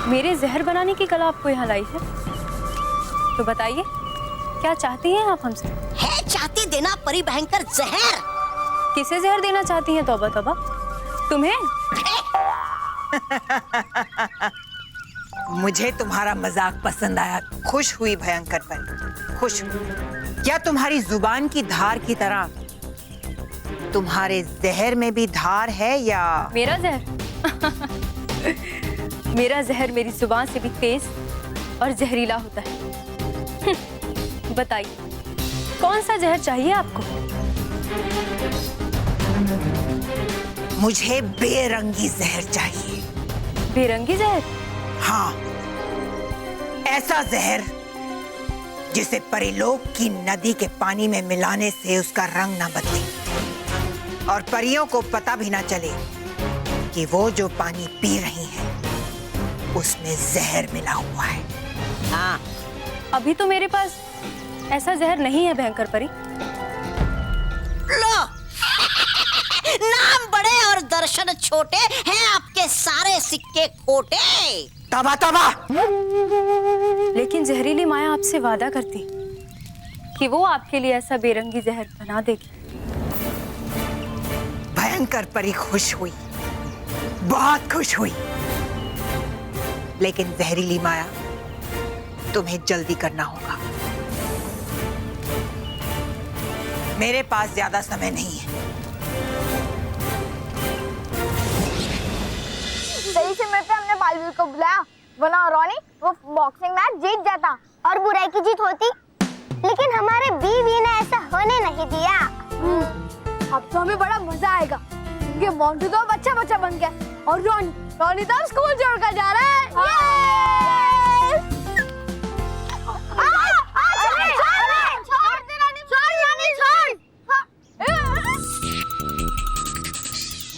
मेरे जहर बनाने की कला आपको यहाँ लाई है? तो बताइए क्या चाहती हैं आप हमसे? है चाहती देना परी भयंकर जहर। किसे जहर देना चाहती हैं? तौबा तौबा, तुम्हें? मुझे तुम्हारा मजाक पसंद आया, खुश हुई भयंकर परी, खुश हुई। क्या तुम्हारी जुबान की धार की तरह तुम्हारे जहर में भी धार है या? मेरा जहर? मेरा जहर मेरी जुबान से भी तेज और जहरीला होता है। बताइए कौन सा जहर चाहिए आपको? मुझे बेरंगी जहर चाहिए। बेरंगी जहर? हाँ, ऐसा जहर जिसे परिलोक की नदी के पानी में मिलाने से उसका रंग न बदले और परियों को पता भी ना चले कि वो जो पानी पी रही हैं उसमें जहर मिला हुआ है। हाँ, अभी तो मेरे पास ऐसा जहर नहीं है भयंकर परी। लो नाम बड़े और दर्शन छोटे हैं आपके सारे सिक्के खोटे। तबा तबा। लेकिन जहरीली माया आपसे वादा करती कि वो आपके लिए ऐसा बेरंगी जहर बना देगी। भयंकर परी खुश हुई, बहुत खुश हुई, लेकिन जहरीली माया तुम्हें जल्दी करना होगा। मेरे पास ज्यादा समय नहीं है। सही समय पे हमने बालवीर को बुलाया, वरना रोनी वो बॉक्सिंग मैच जीत जाता और बुराई की जीत होती। लेकिन हमारे बीवी ने ऐसा होने नहीं दिया। अब तो हमें बड़ा मजा आएगा क्योंकि मोंटू तो अब अच्छा बच्चा बन गया और रोनी तो अब स्कूल छोड़कर जा रहा है।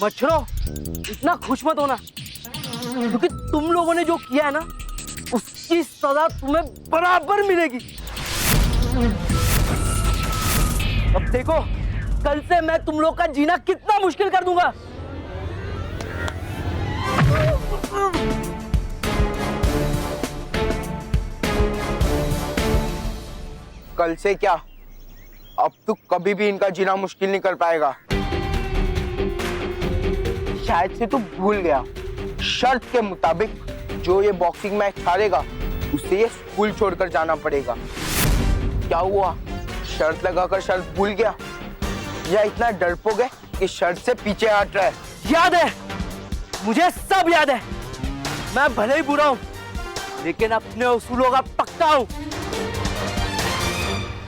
मच्छरों, इतना खुश मत होना, क्योंकि तुम लोगों ने जो किया है ना उसकी सजा तुम्हें बराबर मिलेगी। अब देखो, कल से मैं तुम लोग का जीना कितना मुश्किल कर दूंगा। कल से क्या, अब तू कभी भी इनका जीना मुश्किल नहीं कर पाएगा। शायद से तू भूल गया, शर्त के मुताबिक जो ये बॉक्सिंग मैच हारेगा उसे ये स्कूल छोड़कर जाना पड़ेगा। क्या हुआ, शर्त लगाकर शर्त भूल गया या इतना डरपोक है कि शर्त से पीछे हट रहा है? याद है, मुझे सब याद है। मैं भले ही बुरा हूं लेकिन अपने उसूलों का पक्का हूं।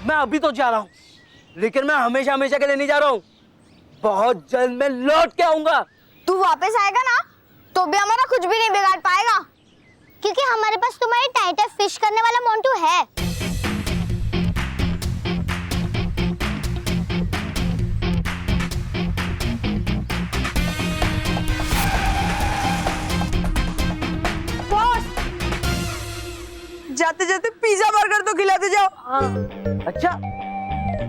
मैं अभी तो जा रहा हूं लेकिन मैं हमेशा हमेशा के लिए नहीं जा रहा हूं। बहुत जल्द मैं लौट के आऊंगा। तू वापस आएगा ना तो भी हमारा कुछ भी नहीं बिगाड़ पाएगा, क्योंकि हमारे पास तुम्हारी टाइटर फिश करने वाला मोंटू है। जाते जाते पिज्जा बर्गर तो खिलाते जाओ। अच्छा,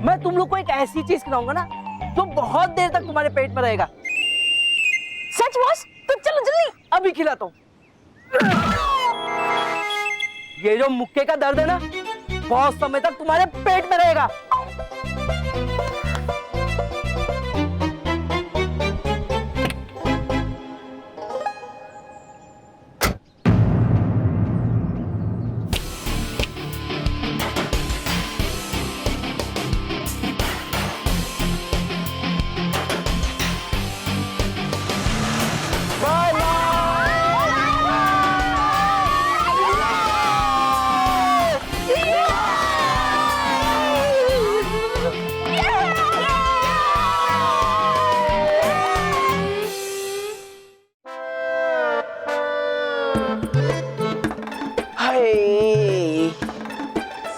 मैं तुम लोग को एक ऐसी चीज खिलाऊंगा ना जो बहुत देर तक तुम्हारे पेट में रहेगा। सच बॉस? तो चलो जल्दी। अभी खिलाता हूँ। ये जो मुक्के का दर्द है ना बहुत समय तक तुम्हारे पेट में रहेगा।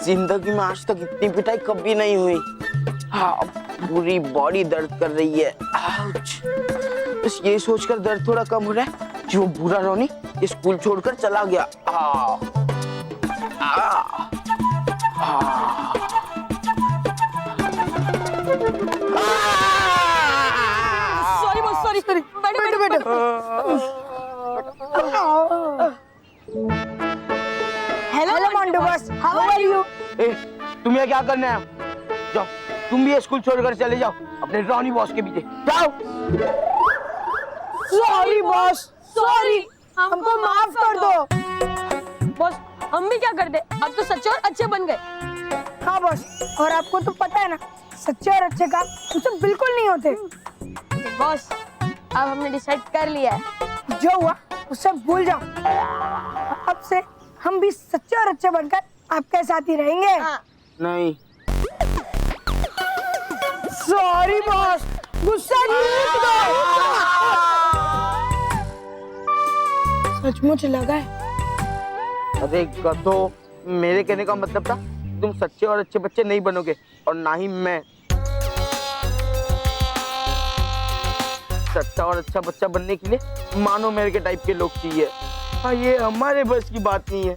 जिंदगी में आज तक इतनी पिटाई कभी नहीं हुई। हाँ, पूरी बॉडी दर्द कर रही है। आउच। बस ये सोचकर दर्द थोड़ा कम हो रहा है कि वो बुरा रोनी ये स्कूल छोड़कर चला गया। Sorry boss, sorry sorry. बैठो बैठो। Hello Montu boss, how are you? तुम ये क्या करना है? जाओ, तुम भी ये स्कूल छोड़कर चले जाओ अपने रॉनी बॉस के पीछे। जाओ। सॉरी बॉस, सॉरी, हमको माफ कर दो। बॉस, हम भी क्या कर दे, अब तो सच्चे और अच्छे बन गए। हाँ बॉस, और आपको तो पता है ना सच्चे और अच्छे काम मुझसे बिल्कुल नहीं होते। बॉस, अब हमने डिसाइड कर लिया है, जो हुआ उससे भूल जाओ। अब से हम भी सच्चे और अच्छे बनकर आपके साथ ही रहेंगे। नहीं, सॉरी बॉस, गुस्सा नहीं करो। सचमुच लगा है। अरे गधो, मेरे कहने का मतलब था तुम सच्चे और अच्छे बच्चे नहीं बनोगे, और ना ही मैं। सच्चा और अच्छा बच्चा बनने के लिए मानो मेरे के टाइप के लोग चाहिए। हाँ, ये हमारे बस की बात नहीं है।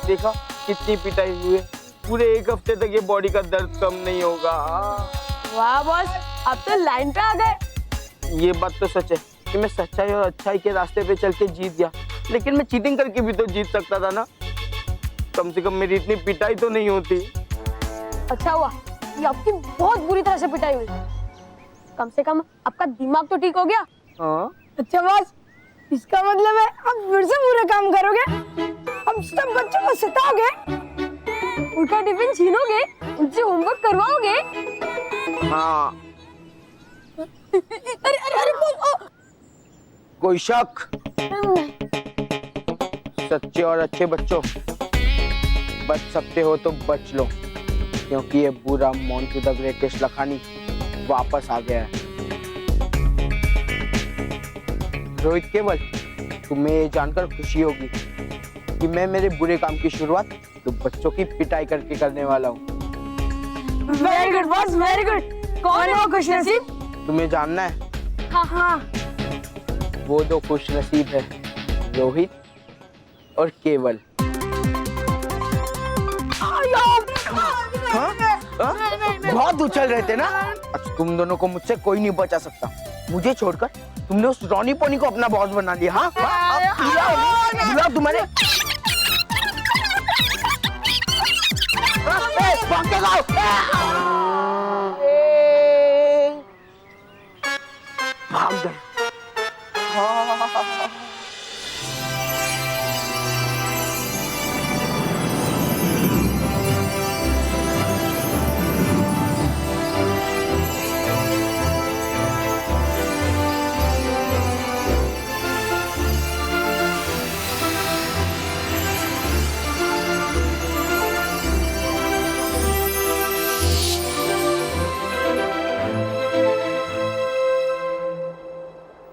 देखा कितनी पिटाई हुई है, पूरे 1 हफ्ते तक ये बॉडी का दर्द कम नहीं होगा। वाह बॉस, अब तो लाइन पे आ गए। ये बात तो सच है कि मैं सच्चाई और अच्छाई के रास्ते पे चल के जीत गया, लेकिन मैं चीटिंग करके भी तो जीत सकता था ना। कम से कम मेरी इतनी पिटाई तो नहीं होती। अच्छा हुआ ये आपकी बहुत बुरी तरह से पिटाई हुई, कम से कम आपका दिमाग तो ठीक हो गया। हाँ? अच्छा बॉस, इसका मतलब है अब फिर से बुरे काम करोगे? अब सब बच्चों को सताओगे? उनका टिफिन छीनोगे? उनसे होमवर्क करवाओगे? हाँ। अरे अरे अरे बॉस, कोई शक? सच्चे और अच्छे बच्चों, बच सकते हो तो बच लो, क्योंकि ये बुरा मोंटू द ग्रेटेस्ट लखानी वापस आ गया है। रोहित केवल, तुम्हें ये जानकर खुशी होगी कि मैं मेरे बुरे काम की शुरुआत तो बच्चों की पिटाई करके करने वाला हूँ। Very good boss, very good. कौन है वो खुशनसीब? तुम्हें जानना है? हाँ हाँ। वो दो खुशनसीब है, रोहित और केवल। हाँ? बहुत उछल रहे थे ना? अच्छा, तुम दोनों को मुझसे कोई नहीं बचा सकता। मुझे छोड़कर तुमने उस रॉनी पोनी को अपना बॉस बना लिया। हाँ? बुलाओ तुम्हारे। भाग के जाओ। भाग गए।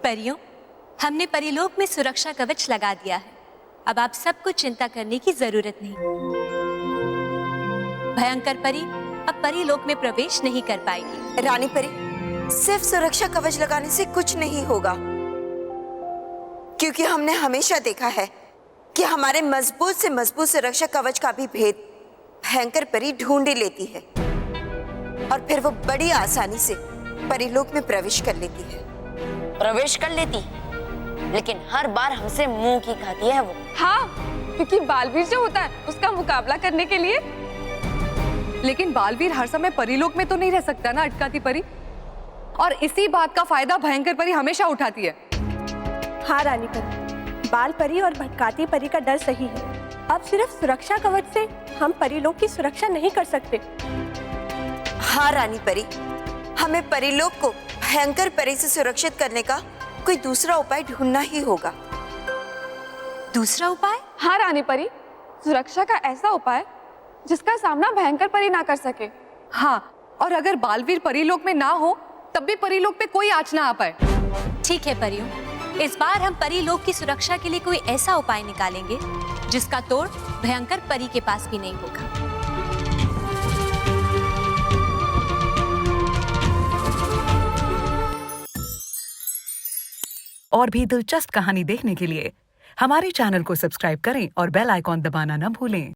परियों, हमने परिलोक में सुरक्षा कवच लगा दिया है। अब आप सबको चिंता करने की जरूरत नहीं। भयंकर परी अब परिलोक में प्रवेश नहीं कर पाएगी। रानी परी, सिर्फ सुरक्षा कवच लगाने से कुछ नहीं होगा, क्योंकि हमने हमेशा देखा है कि हमारे मजबूत से मजबूत सुरक्षा कवच का भी भेद भयंकर परी ढूंढ ही लेती है, और फिर वो बड़ी आसानी से परिलोक में प्रवेश कर लेती है। प्रवेश कर लेती, लेकिन हर बार हमसे मुंह की खाती है वो। हाँ, क्योंकि बालवीर जो होता है उसका मुकाबला करने के लिए। लेकिन बालवीर हर समय परिलोक में तो नहीं रह सकता ना अटकाती परी, और इसी बात का फायदा भयंकर परी हमेशा उठाती है। हाँ रानी परी, बाल परी और भटकाती परी का डर सही है। अब सिर्फ सुरक्षा कवच से हम परिलोक की सुरक्षा नहीं कर सकते। हाँ रानी परी, हमें परिलोक को भयंकर परी से सुरक्षित करने का कोई दूसरा उपाय ढूंढना ही होगा। दूसरा उपाय? हाँ रानी परी, सुरक्षा का ऐसा उपाय जिसका सामना भयंकर परी ना कर सके। हाँ, और अगर बालवीर परिलोक में ना हो तब भी परिलोक पे कोई आँच ना आ पाए। ठीक है परियों, इस बार हम परिलोक की सुरक्षा के लिए कोई ऐसा उपाय निकालेंगे जिसका तोड़ भयंकर परी के पास भी नहीं होगा। और भी दिलचस्प कहानी देखने के लिए हमारे चैनल को सब्सक्राइब करें और बेल आइकॉन दबाना न भूलें।